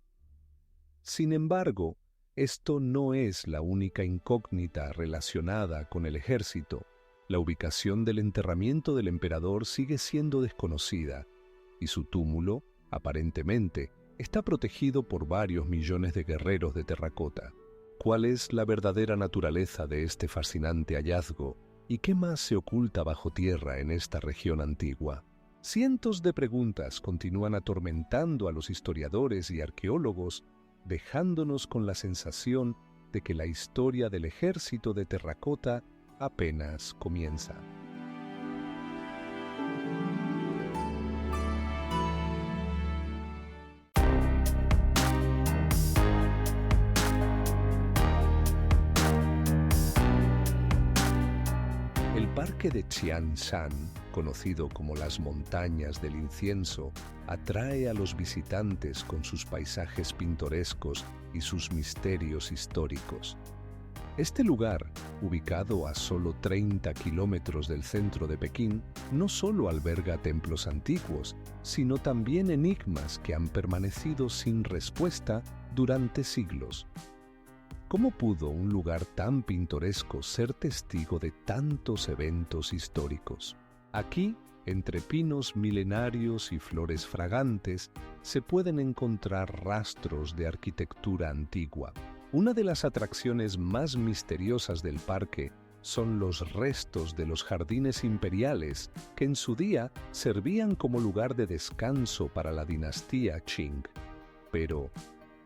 Speaker 1: Sin embargo, esto no es la única incógnita relacionada con el ejército. La ubicación del enterramiento del emperador sigue siendo desconocida, y su túmulo, aparentemente, está protegido por varios millones de guerreros de terracota. ¿Cuál es la verdadera naturaleza de este fascinante hallazgo? ¿Y qué más se oculta bajo tierra en esta región antigua? Cientos de preguntas continúan atormentando a los historiadores y arqueólogos, dejándonos con la sensación de que la historia del ejército de terracota apenas comienza. El parque de Tianshan, conocido como las montañas del incienso, atrae a los visitantes con sus paisajes pintorescos y sus misterios históricos. Este lugar, ubicado a solo 30 kilómetros del centro de Pekín, no solo alberga templos antiguos, sino también enigmas que han permanecido sin respuesta durante siglos. ¿Cómo pudo un lugar tan pintoresco ser testigo de tantos eventos históricos? Aquí, entre pinos milenarios y flores fragantes, se pueden encontrar rastros de arquitectura antigua. Una de las atracciones más misteriosas del parque son los restos de los jardines imperiales que en su día servían como lugar de descanso para la dinastía Qing. Pero,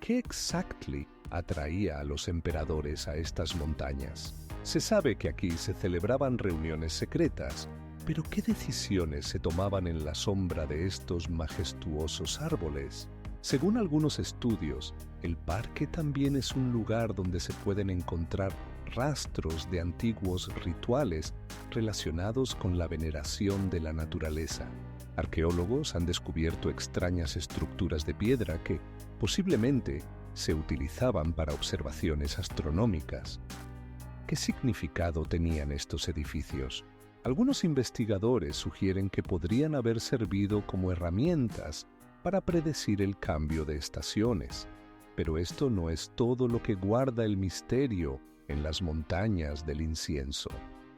Speaker 1: ¿qué exactamente atraía a los emperadores a estas montañas? Se sabe que aquí se celebraban reuniones secretas, pero ¿qué decisiones se tomaban en la sombra de estos majestuosos árboles? Según algunos estudios, el parque también es un lugar donde se pueden encontrar rastros de antiguos rituales relacionados con la veneración de la naturaleza. Arqueólogos han descubierto extrañas estructuras de piedra que, posiblemente, se utilizaban para observaciones astronómicas. ¿Qué significado tenían estos edificios? Algunos investigadores sugieren que podrían haber servido como herramientas para predecir el cambio de estaciones. Pero esto no es todo lo que guarda el misterio en las montañas del incienso.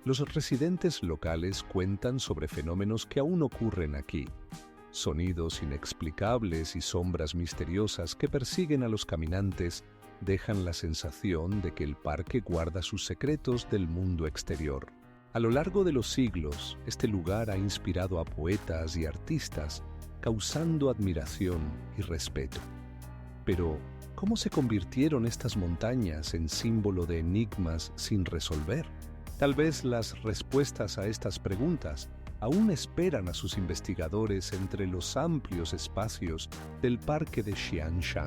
Speaker 1: Los residentes locales cuentan sobre fenómenos que aún ocurren aquí. Sonidos inexplicables y sombras misteriosas que persiguen a los caminantes dejan la sensación de que el parque guarda sus secretos del mundo exterior. A lo largo de los siglos, este lugar ha inspirado a poetas y artistas, causando admiración y respeto. Pero, ¿cómo se convirtieron estas montañas en símbolo de enigmas sin resolver? Tal vez las respuestas a estas preguntas aún esperan a sus investigadores entre los amplios espacios del parque de Xianshan.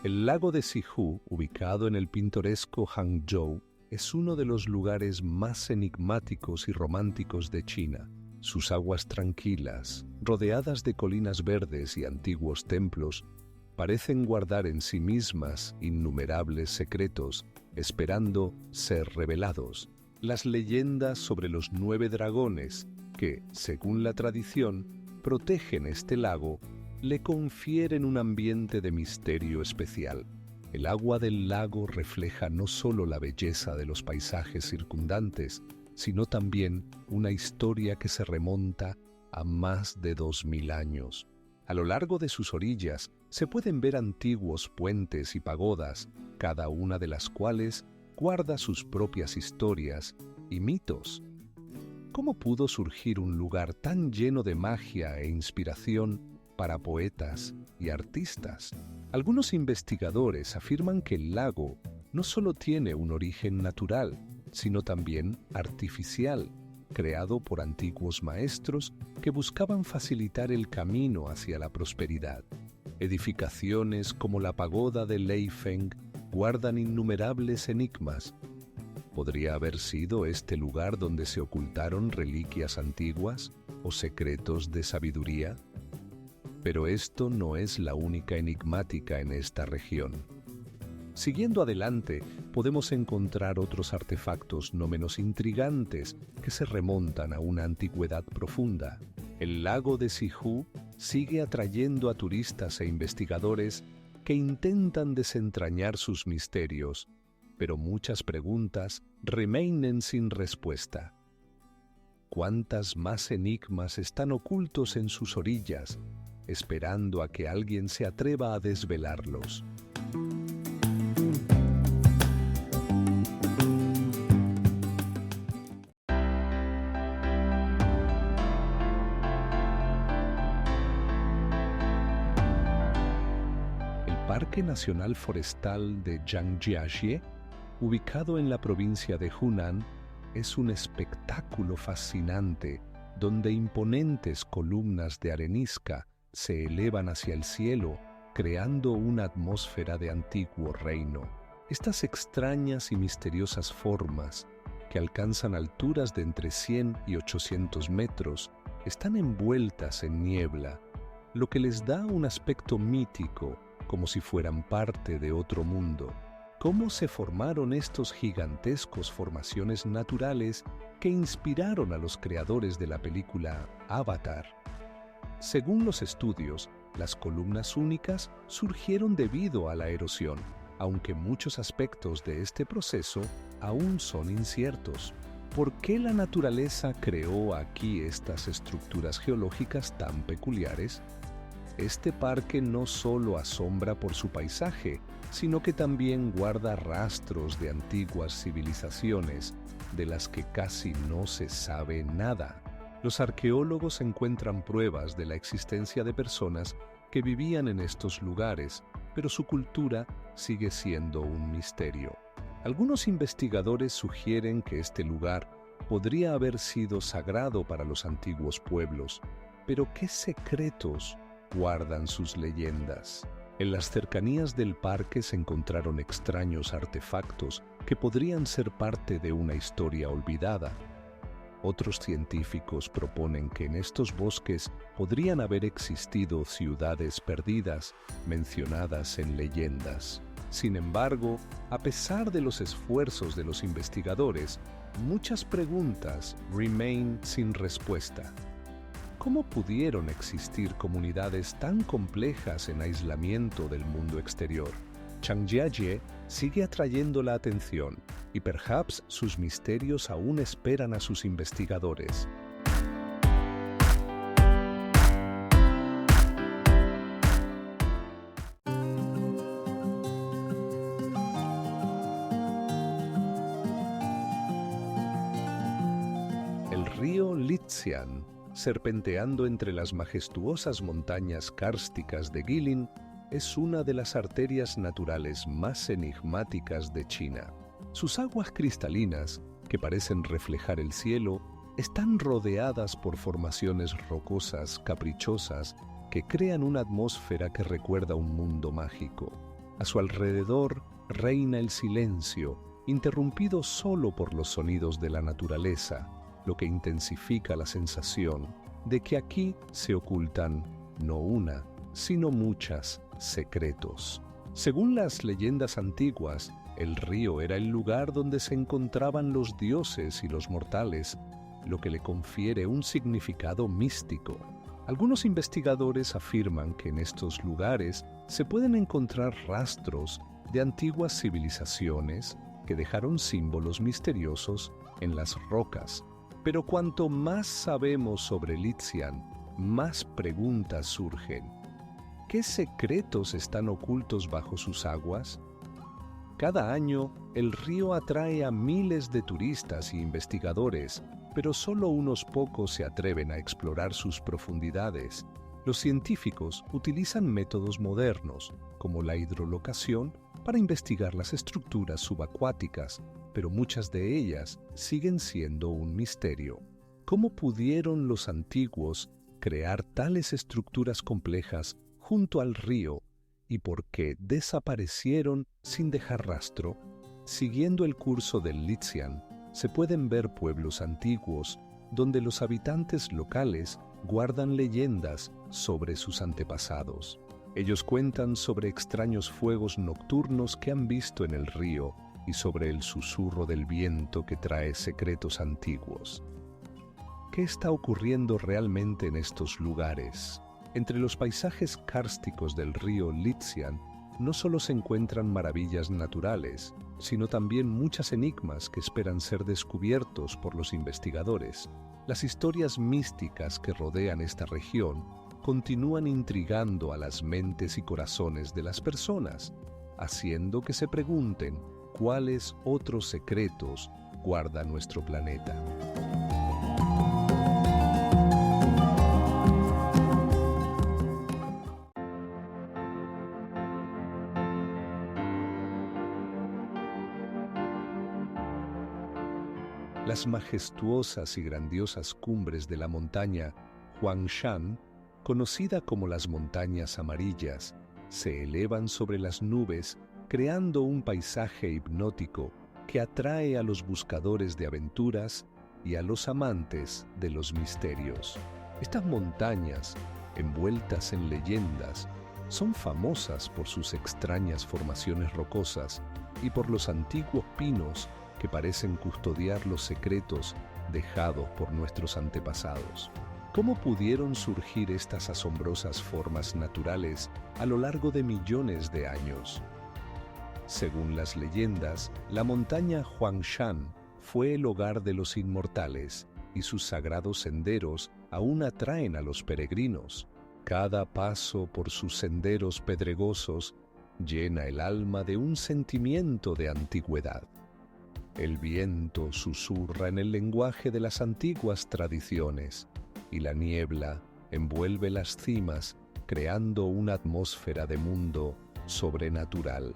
Speaker 1: El lago de Sihu, ubicado en el pintoresco Hangzhou, es uno de los lugares más enigmáticos y románticos de China. Sus aguas tranquilas, rodeadas de colinas verdes y antiguos templos, parecen guardar en sí mismas innumerables secretos, esperando ser revelados. Las leyendas sobre los 9 dragones que, según la tradición, protegen este lago, le confieren un ambiente de misterio especial. El agua del lago refleja no solo la belleza de los paisajes circundantes, sino también una historia que se remonta a más de 2000 años. A lo largo de sus orillas se pueden ver antiguos puentes y pagodas, cada una de las cuales guarda sus propias historias y mitos. ¿Cómo pudo surgir un lugar tan lleno de magia e inspiración para poetas y artistas? Algunos investigadores afirman que el lago no solo tiene un origen natural, sino también artificial, creado por antiguos maestros que buscaban facilitar el camino hacia la prosperidad. Edificaciones como la pagoda de Leifeng guardan innumerables enigmas. ¿Podría haber sido este lugar donde se ocultaron reliquias antiguas o secretos de sabiduría? Pero esto no es la única enigmática en esta región. Siguiendo adelante, podemos encontrar otros artefactos no menos intrigantes que se remontan a una antigüedad profunda. El lago de Sihu sigue atrayendo a turistas e investigadores que intentan desentrañar sus misterios, pero muchas preguntas remainen sin respuesta. ¿Cuántas más enigmas están ocultos en sus orillas, esperando a que alguien se atreva a desvelarlos? El Parque Nacional Forestal de Zhangjiajie, ubicado en la provincia de Hunan, es un espectáculo fascinante donde imponentes columnas de arenisca se elevan hacia el cielo, creando una atmósfera de antiguo reino. Estas extrañas y misteriosas formas, que alcanzan alturas de entre 100 y 800 metros, están envueltas en niebla, lo que les da un aspecto mítico, como si fueran parte de otro mundo. ¿Cómo se formaron estos gigantescos formaciones naturales que inspiraron a los creadores de la película Avatar? Según los estudios, las columnas únicas surgieron debido a la erosión, aunque muchos aspectos de este proceso aún son inciertos. ¿Por qué la naturaleza creó aquí estas estructuras geológicas tan peculiares? Este parque no solo asombra por su paisaje, sino que también guarda rastros de antiguas civilizaciones de las que casi no se sabe nada. Los arqueólogos encuentran pruebas de la existencia de personas que vivían en estos lugares, pero su cultura sigue siendo un misterio. Algunos investigadores sugieren que este lugar podría haber sido sagrado para los antiguos pueblos, pero ¿qué secretos guardan sus leyendas? En las cercanías del parque se encontraron extraños artefactos que podrían ser parte de una historia olvidada. Otros científicos proponen que en estos bosques podrían haber existido ciudades perdidas mencionadas en leyendas. Sin embargo, a pesar de los esfuerzos de los investigadores, muchas preguntas remain sin respuesta. ¿Cómo pudieron existir comunidades tan complejas en aislamiento del mundo exterior? Zhangjiajie sigue atrayendo la atención y perhaps sus misterios aún esperan a sus investigadores. El río Lizian, serpenteando entre las majestuosas montañas kársticas de Guilin, es una de las arterias naturales más enigmáticas de China. Sus aguas cristalinas, que parecen reflejar el cielo, están rodeadas por formaciones rocosas caprichosas que crean una atmósfera que recuerda un mundo mágico. A su alrededor reina el silencio, interrumpido solo por los sonidos de la naturaleza, lo que intensifica la sensación de que aquí se ocultan no una, sino muchas secretos. Según las leyendas antiguas, el río era el lugar donde se encontraban los dioses y los mortales, lo que le confiere un significado místico. Algunos investigadores afirman que en estos lugares se pueden encontrar rastros de antiguas civilizaciones que dejaron símbolos misteriosos en las rocas. Pero cuanto más sabemos sobre Lixian, más preguntas surgen. ¿Qué secretos están ocultos bajo sus aguas? Cada año, el río atrae a miles de turistas y investigadores, pero solo unos pocos se atreven a explorar sus profundidades. Los científicos utilizan métodos modernos, como la hidrolocación, para investigar las estructuras subacuáticas, pero muchas de ellas siguen siendo un misterio. ¿Cómo pudieron los antiguos crear tales estructuras complejas junto al río y por qué desaparecieron sin dejar rastro? Siguiendo el curso del Lixian, se pueden ver pueblos antiguos donde los habitantes locales guardan leyendas sobre sus antepasados. Ellos cuentan sobre extraños fuegos nocturnos que han visto en el río y sobre el susurro del viento que trae secretos antiguos. ¿Qué está ocurriendo realmente en estos lugares? Entre los paisajes kársticos del río Lixian no solo se encuentran maravillas naturales, sino también muchos enigmas que esperan ser descubiertos por los investigadores. Las historias místicas que rodean esta región continúan intrigando a las mentes y corazones de las personas, haciendo que se pregunten cuáles otros secretos guarda nuestro planeta. Las majestuosas y grandiosas cumbres de la montaña Huangshan, conocida como las Montañas Amarillas, se elevan sobre las nubes, creando un paisaje hipnótico que atrae a los buscadores de aventuras y a los amantes de los misterios. Estas montañas, envueltas en leyendas, son famosas por sus extrañas formaciones rocosas y por los antiguos pinos que parecen custodiar los secretos dejados por nuestros antepasados. ¿Cómo pudieron surgir estas asombrosas formas naturales a lo largo de millones de años? Según las leyendas, la montaña Huangshan fue el hogar de los inmortales y sus sagrados senderos aún atraen a los peregrinos. Cada paso por sus senderos pedregosos llena el alma de un sentimiento de antigüedad. El viento susurra en el lenguaje de las antiguas tradiciones y la niebla envuelve las cimas, creando una atmósfera de mundo sobrenatural.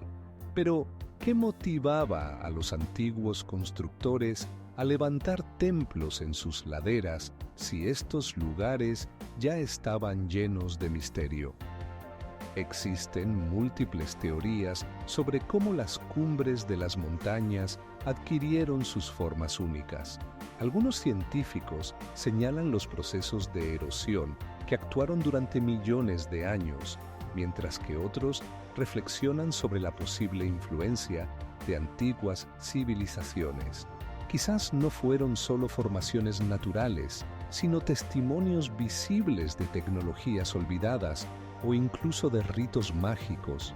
Speaker 1: Pero, ¿qué motivaba a los antiguos constructores a levantar templos en sus laderas si estos lugares ya estaban llenos de misterio? Existen múltiples teorías sobre cómo las cumbres de las montañas adquirieron sus formas únicas. Algunos científicos señalan los procesos de erosión que actuaron durante millones de años, mientras que otros reflexionan sobre la posible influencia de antiguas civilizaciones. Quizás no fueron solo formaciones naturales, sino testimonios visibles de tecnologías olvidadas o incluso de ritos mágicos.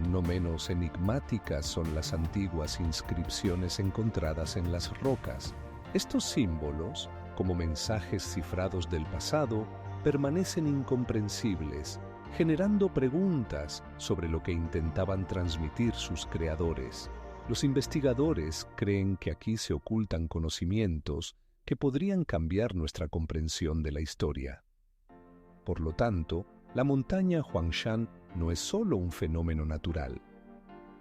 Speaker 1: No menos enigmáticas son las antiguas inscripciones encontradas en las rocas. Estos símbolos, como mensajes cifrados del pasado, permanecen incomprensibles, generando preguntas sobre lo que intentaban transmitir sus creadores. Los investigadores creen que aquí se ocultan conocimientos que podrían cambiar nuestra comprensión de la historia. Por lo tanto, la montaña Huangshan no es solo un fenómeno natural.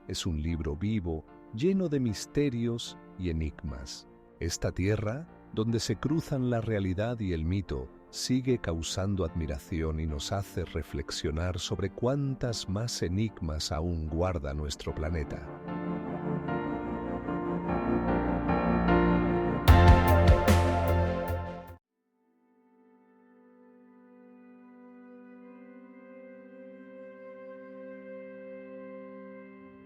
Speaker 1: Es un libro vivo, lleno de misterios y enigmas. Esta tierra, donde se cruzan la realidad y el mito, sigue causando admiración y nos hace reflexionar sobre cuántas más enigmas aún guarda nuestro planeta.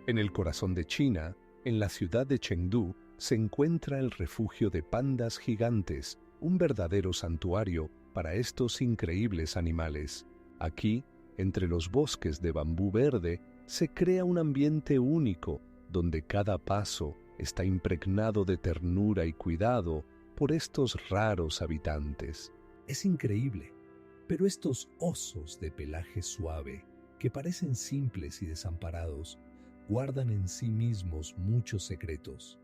Speaker 1: En el corazón de China, en la ciudad de Chengdu, se encuentra el refugio de pandas gigantes, un verdadero santuario para estos increíbles animales. Aquí, entre los bosques de bambú verde, se crea un ambiente único, donde cada paso está impregnado de ternura y cuidado por estos raros habitantes.
Speaker 2: Es increíble, pero estos osos de pelaje suave, que parecen simples y desamparados, guardan en sí mismos muchos secretos.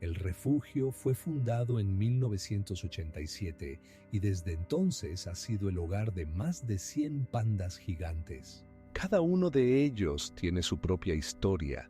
Speaker 2: El refugio fue fundado en 1987 y desde entonces ha sido el hogar de más de 100 pandas gigantes.
Speaker 1: Cada uno de ellos tiene su propia historia,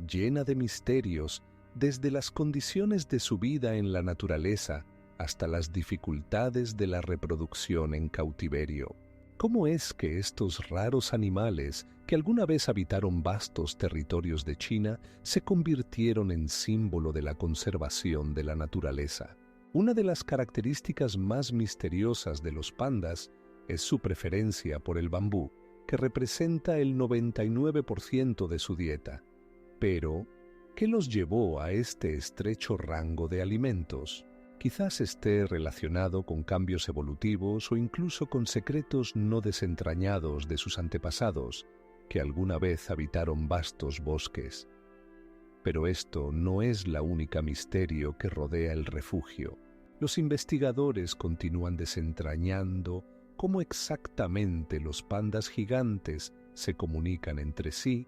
Speaker 1: llena de misterios, desde las condiciones de su vida en la naturaleza hasta las dificultades de la reproducción en cautiverio. ¿Cómo es que estos raros animales, que alguna vez habitaron vastos territorios de China, se convirtieron en símbolo de la conservación de la naturaleza? Una de las características más misteriosas de los pandas es su preferencia por el bambú, que representa el 99% de su dieta. Pero, ¿qué los llevó a este estrecho rango de alimentos? Quizás esté relacionado con cambios evolutivos o incluso con secretos no desentrañados de sus antepasados, que alguna vez habitaron vastos bosques. Pero esto no es la única misterio que rodea el refugio. Los investigadores continúan desentrañando cómo exactamente los pandas gigantes se comunican entre sí,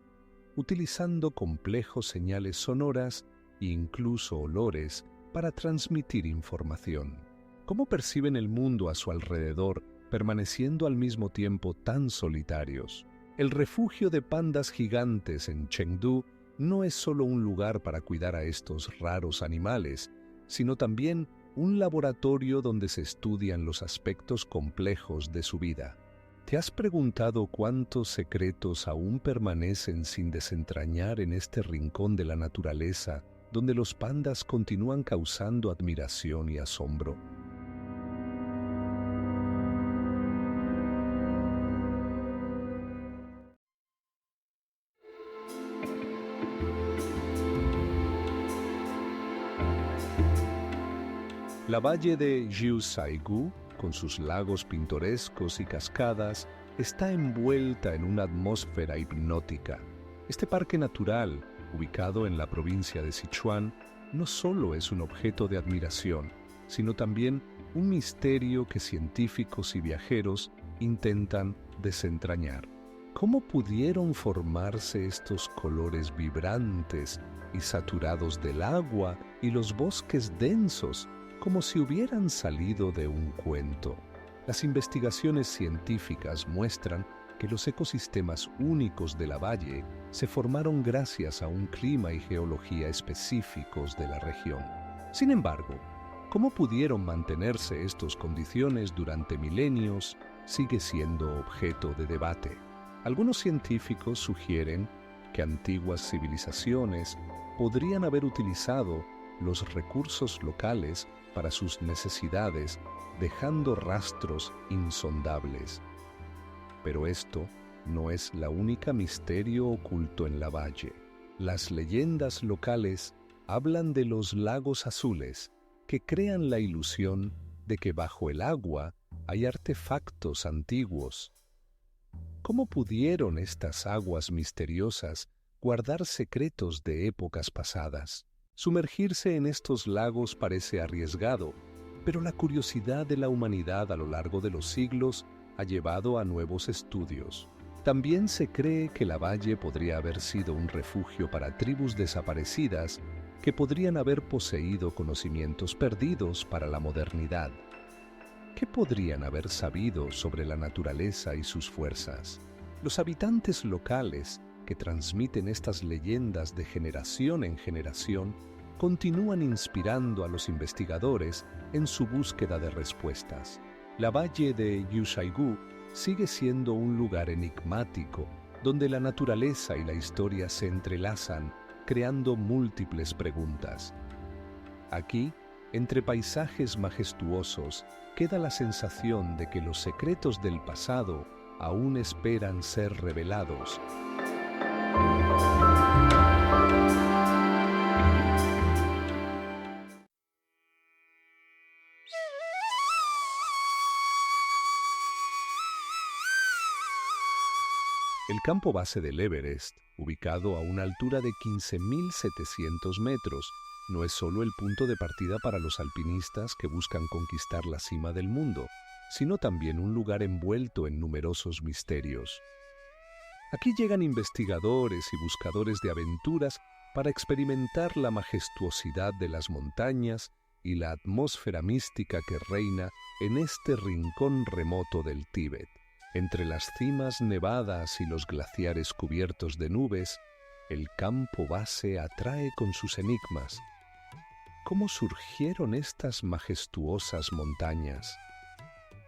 Speaker 1: utilizando complejos señales sonoras e incluso olores para transmitir información. ¿Cómo perciben el mundo a su alrededor, permaneciendo al mismo tiempo tan solitarios? El refugio de pandas gigantes en Chengdu no es solo un lugar para cuidar a estos raros animales, sino también un laboratorio donde se estudian los aspectos complejos de su vida. ¿Te has preguntado cuántos secretos aún permanecen sin desentrañar en este rincón de la naturaleza, donde los pandas continúan causando admiración y asombro? La valle de Jiuzhaigou, con sus lagos pintorescos y cascadas, está envuelta en una atmósfera hipnótica. Este parque natural, ubicado en la provincia de Sichuan, no solo es un objeto de admiración, sino también un misterio que científicos y viajeros intentan desentrañar. ¿Cómo pudieron formarse estos colores vibrantes y saturados del agua y los bosques densos, como si hubieran salido de un cuento? Las investigaciones científicas muestran que los ecosistemas únicos de la valle se formaron gracias a un clima y geología específicos de la región. Sin embargo, ¿cómo pudieron mantenerse estas condiciones durante milenios? Sigue siendo objeto de debate. Algunos científicos sugieren que antiguas civilizaciones podrían haber utilizado los recursos locales para sus necesidades, dejando rastros insondables. Pero esto no es la única misterio oculto en la valle. Las leyendas locales hablan de los lagos azules, que crean la ilusión de que bajo el agua hay artefactos antiguos. ¿Cómo pudieron estas aguas misteriosas guardar secretos de épocas pasadas? Sumergirse en estos lagos parece arriesgado, pero la curiosidad de la humanidad a lo largo de los siglos ha llevado a nuevos estudios. También se cree que la valle podría haber sido un refugio para tribus desaparecidas que podrían haber poseído conocimientos perdidos para la modernidad. ¿Qué podrían haber sabido sobre la naturaleza y sus fuerzas? Los habitantes locales, que transmiten estas leyendas de generación en generación, continúan inspirando a los investigadores en su búsqueda de respuestas. La valle de Yushaigu sigue siendo un lugar enigmático, donde la naturaleza y la historia se entrelazan, creando múltiples preguntas. Aquí, entre paisajes majestuosos, queda la sensación de que los secretos del pasado aún esperan ser revelados. El campo base del Everest, ubicado a una altura de 15.700 metros, no es solo el punto de partida para los alpinistas que buscan conquistar la cima del mundo, sino también un lugar envuelto en numerosos misterios. Aquí llegan investigadores y buscadores de aventuras para experimentar la majestuosidad de las montañas y la atmósfera mística que reina en este rincón remoto del Tíbet. Entre las cimas nevadas y los glaciares cubiertos de nubes, el campo base atrae con sus enigmas. ¿Cómo surgieron estas majestuosas montañas?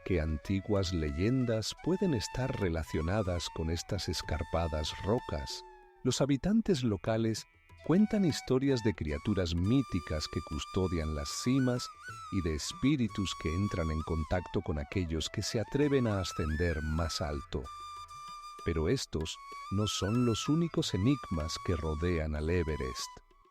Speaker 1: ¿Qué antiguas leyendas pueden estar relacionadas con estas escarpadas rocas? Los habitantes locales cuentan historias de criaturas míticas que custodian las cimas y de espíritus que entran en contacto con aquellos que se atreven a ascender más alto. Pero estos no son los únicos enigmas que rodean al Everest.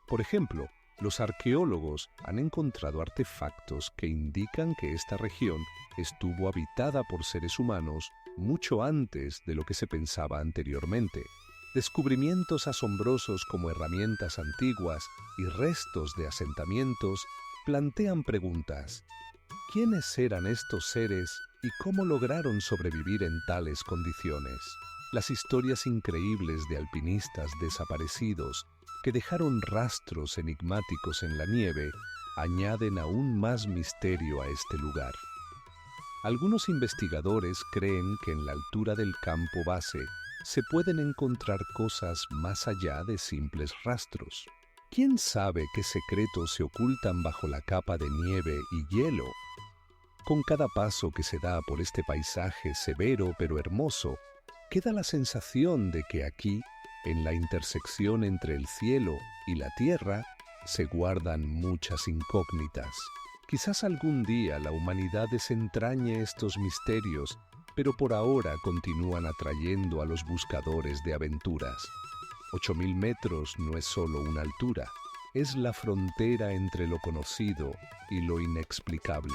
Speaker 1: Por ejemplo, los arqueólogos han encontrado artefactos que indican que esta región estuvo habitada por seres humanos mucho antes de lo que se pensaba anteriormente. Descubrimientos asombrosos como herramientas antiguas y restos de asentamientos plantean preguntas. ¿Quiénes eran estos seres y cómo lograron sobrevivir en tales condiciones? Las historias increíbles de alpinistas desaparecidos que dejaron rastros enigmáticos en la nieve añaden aún más misterio a este lugar. Algunos investigadores creen que en la altura del campo base se pueden encontrar cosas más allá de simples rastros. ¿Quién sabe qué secretos se ocultan bajo la capa de nieve y hielo? Con cada paso que se da por este paisaje severo pero hermoso, queda la sensación de que aquí, en la intersección entre el cielo y la tierra, se guardan muchas incógnitas. Quizás algún día la humanidad desentrañe estos misterios, pero por ahora continúan atrayendo a los buscadores de aventuras. 8.000 metros no es solo una altura, es la frontera entre lo conocido y lo inexplicable.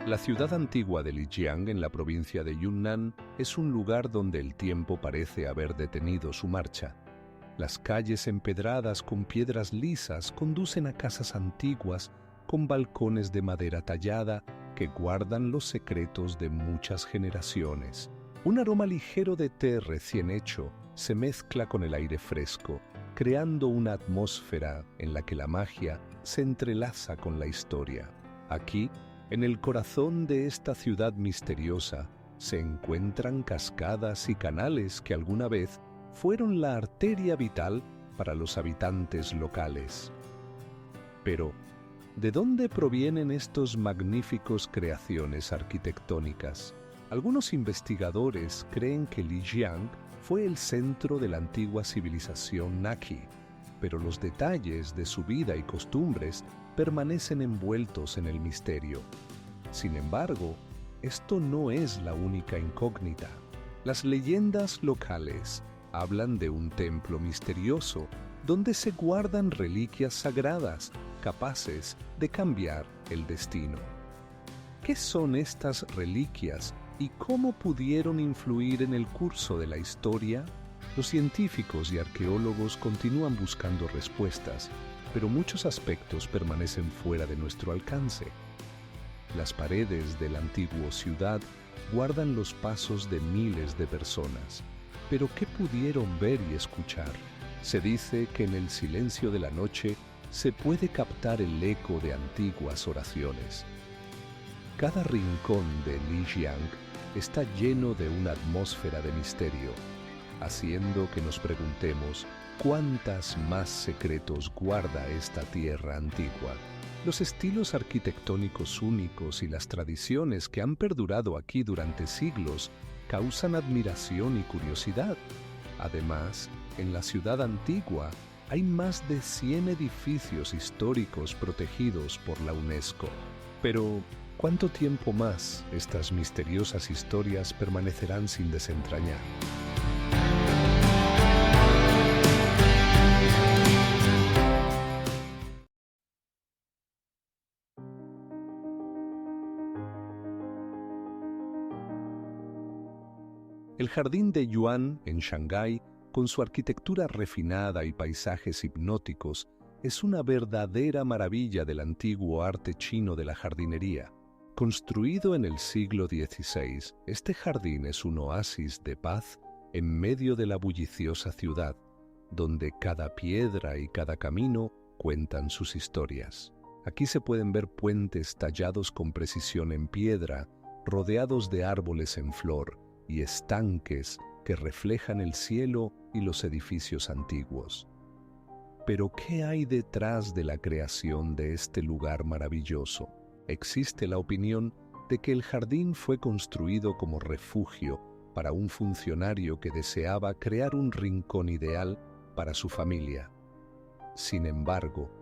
Speaker 1: La ciudad antigua de Lijiang, en la provincia de Yunnan, es un lugar donde el tiempo parece haber detenido su marcha. Las calles empedradas con piedras lisas conducen a casas antiguas con balcones de madera tallada que guardan los secretos de muchas generaciones. Un aroma ligero de té recién hecho se mezcla con el aire fresco, creando una atmósfera en la que la magia se entrelaza con la historia. Aquí, en el corazón de esta ciudad misteriosa, se encuentran cascadas y canales que alguna vez fueron la arteria vital para los habitantes locales. Pero, ¿de dónde provienen estos magníficos creaciones arquitectónicas? Algunos investigadores creen que Lijiang fue el centro de la antigua civilización Naki, pero los detalles de su vida y costumbres permanecen envueltos en el misterio. Sin embargo, esto no es la única incógnita. Las leyendas locales hablan de un templo misterioso donde se guardan reliquias sagradas capaces de cambiar el destino. ¿Qué son estas reliquias y cómo pudieron influir en el curso de la historia? Los científicos y arqueólogos continúan buscando respuestas, pero muchos aspectos permanecen fuera de nuestro alcance. Las paredes de la antigua ciudad guardan los pasos de miles de personas, pero ¿qué pudieron ver y escuchar? Se dice que en el silencio de la noche se puede captar el eco de antiguas oraciones. Cada rincón de Lijiang está lleno de una atmósfera de misterio, haciendo que nos preguntemos cuántas más secretos guarda esta tierra antigua. Los estilos arquitectónicos únicos y las tradiciones que han perdurado aquí durante siglos causan admiración y curiosidad. Además, en la ciudad antigua hay más de 100 edificios históricos protegidos por la UNESCO. Pero, ¿cuánto tiempo más estas misteriosas historias permanecerán sin desentrañar? El jardín de Yuan, en Shanghái, con su arquitectura refinada y paisajes hipnóticos, es una verdadera maravilla del antiguo arte chino de la jardinería. Construido en el siglo XVI, este jardín es un oasis de paz en medio de la bulliciosa ciudad, donde cada piedra y cada camino cuentan sus historias. Aquí se pueden ver puentes tallados con precisión en piedra, rodeados de árboles en flor, y estanques que reflejan el cielo y los edificios antiguos. Pero ¿qué hay detrás de la creación de este lugar maravilloso? Existe la opinión de que el jardín fue construido como refugio para un funcionario que deseaba crear un rincón ideal para su familia. Sin embargo,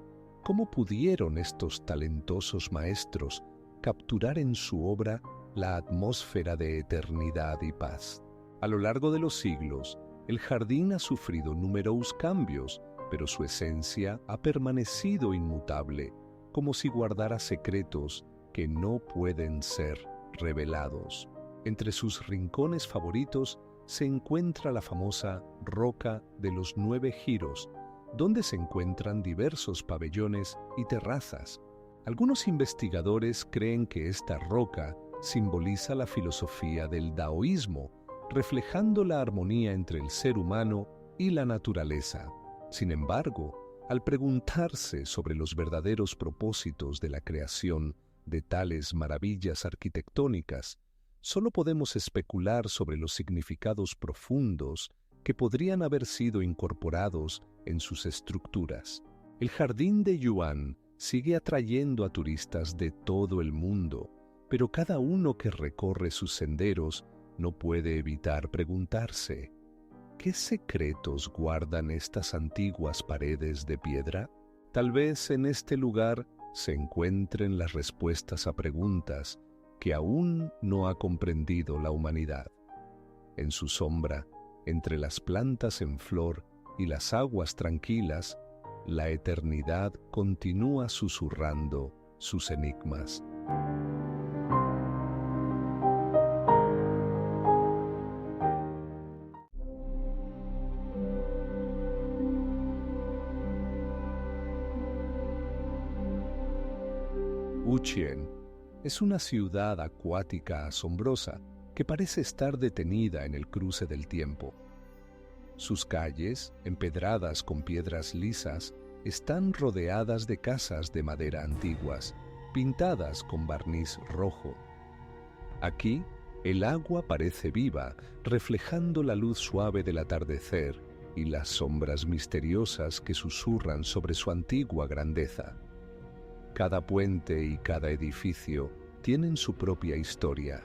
Speaker 1: ¿cómo pudieron estos talentosos maestros capturar en su obra la atmósfera de eternidad y paz? A lo largo de los siglos, el jardín ha sufrido numerosos cambios, pero su esencia ha permanecido inmutable, como si guardara secretos que no pueden ser revelados. Entre sus rincones favoritos se encuentra la famosa Roca de los 9 Giros, donde se encuentran diversos pabellones y terrazas. Algunos investigadores creen que esta roca simboliza la filosofía del daoísmo, reflejando la armonía entre el ser humano y la naturaleza. Sin embargo, al preguntarse sobre los verdaderos propósitos de la creación de tales maravillas arquitectónicas, solo podemos especular sobre los significados profundos que podrían haber sido incorporados en sus estructuras. El jardín de Yuan sigue atrayendo a turistas de todo el mundo, pero cada uno que recorre sus senderos no puede evitar preguntarse: ¿qué secretos guardan estas antiguas paredes de piedra? Tal vez en este lugar se encuentren las respuestas a preguntas que aún no ha comprendido la humanidad. En su sombra, entre las plantas en flor y las aguas tranquilas, la eternidad continúa susurrando sus enigmas. Wuqian es una ciudad acuática asombrosa que parece estar detenida en el cruce del tiempo. Sus calles, empedradas con piedras lisas, están rodeadas de casas de madera antiguas, pintadas con barniz rojo. Aquí, el agua parece viva, reflejando la luz suave del atardecer y las sombras misteriosas que susurran sobre su antigua grandeza. Cada puente y cada edificio tienen su propia historia,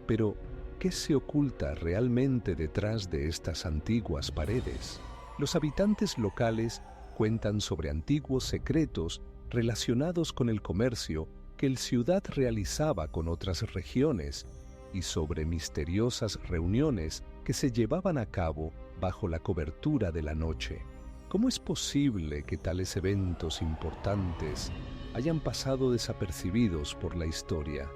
Speaker 1: pero ¿qué se oculta realmente detrás de estas antiguas paredes? Los habitantes locales cuentan sobre antiguos secretos relacionados con el comercio que la ciudad realizaba con otras regiones y sobre misteriosas reuniones que se llevaban a cabo bajo la cobertura de la noche. ¿Cómo es posible que tales eventos importantes hayan pasado desapercibidos por la historia?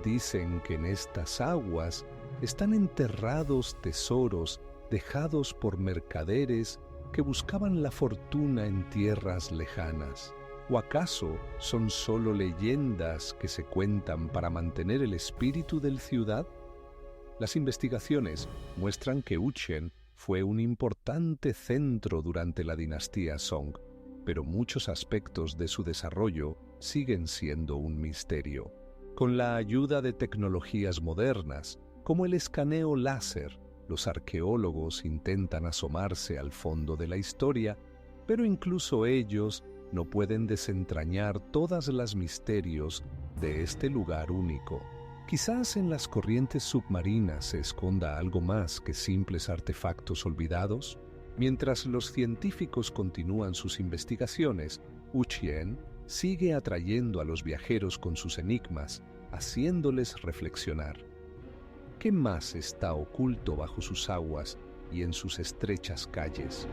Speaker 1: Dicen que en estas aguas están enterrados tesoros dejados por mercaderes que buscaban la fortuna en tierras lejanas. ¿O acaso son solo leyendas que se cuentan para mantener el espíritu del ciudad? Las investigaciones muestran que Wuqian fue un importante centro durante la dinastía Song, pero muchos aspectos de su desarrollo siguen siendo un misterio. Con la ayuda de tecnologías modernas, como el escaneo láser, los arqueólogos intentan asomarse al fondo de la historia, pero incluso ellos no pueden desentrañar todas las misterios de este lugar único. Quizás en las corrientes submarinas se esconda algo más que simples artefactos olvidados. Mientras los científicos continúan sus investigaciones, Huchien sigue atrayendo a los viajeros con sus enigmas, haciéndoles reflexionar. ¿Qué más está oculto bajo sus aguas y en sus estrechas calles?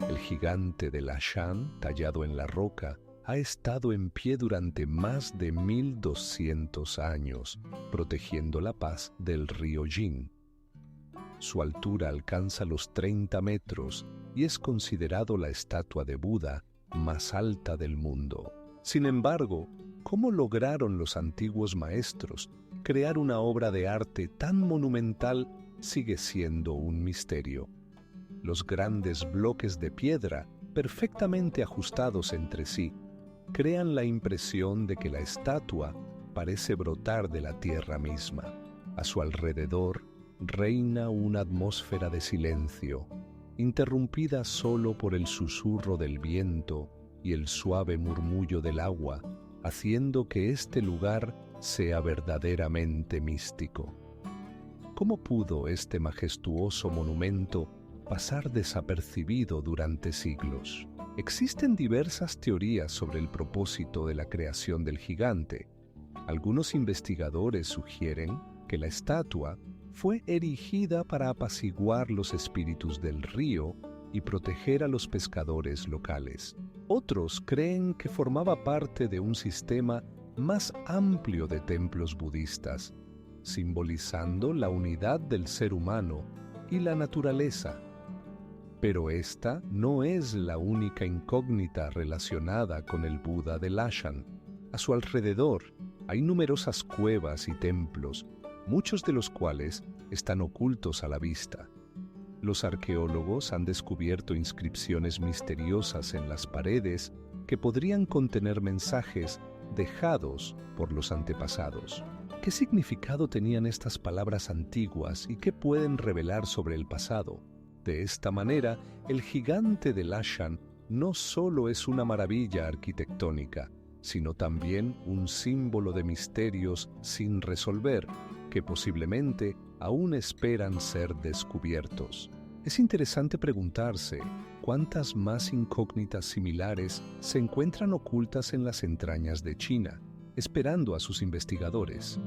Speaker 1: El gigante de Lashan, tallado en la roca, ha estado en pie durante más de 1200 años, protegiendo la paz del río Jin. Su altura alcanza los 30 metros y es considerado la estatua de Buda más alta del mundo. Sin embargo, ¿cómo lograron los antiguos maestros crear una obra de arte tan monumental? Sigue siendo un misterio. Los grandes bloques de piedra, perfectamente ajustados entre sí, crean la impresión de que la estatua parece brotar de la tierra misma. A su alrededor reina una atmósfera de silencio, interrumpida solo por el susurro del viento y el suave murmullo del agua, haciendo que este lugar sea verdaderamente místico. ¿Cómo pudo este majestuoso monumento pasar desapercibido durante siglos? Existen diversas teorías sobre el propósito de la creación del gigante. Algunos investigadores sugieren que la estatua fue erigida para apaciguar los espíritus del río y proteger a los pescadores locales. Otros creen que formaba parte de un sistema más amplio de templos budistas, simbolizando la unidad del ser humano y la naturaleza. Pero esta no es la única incógnita relacionada con el Buda de Lashan. A su alrededor hay numerosas cuevas y templos, muchos de los cuales están ocultos a la vista. Los arqueólogos han descubierto inscripciones misteriosas en las paredes que podrían contener mensajes dejados por los antepasados. ¿Qué significado tenían estas palabras antiguas y qué pueden revelar sobre el pasado? De esta manera, el gigante de Lashan no solo es una maravilla arquitectónica, sino también un símbolo de misterios sin resolver, que posiblemente aún esperan ser descubiertos. Es interesante preguntarse cuántas más incógnitas similares se encuentran ocultas en las entrañas de China, esperando a sus investigadores.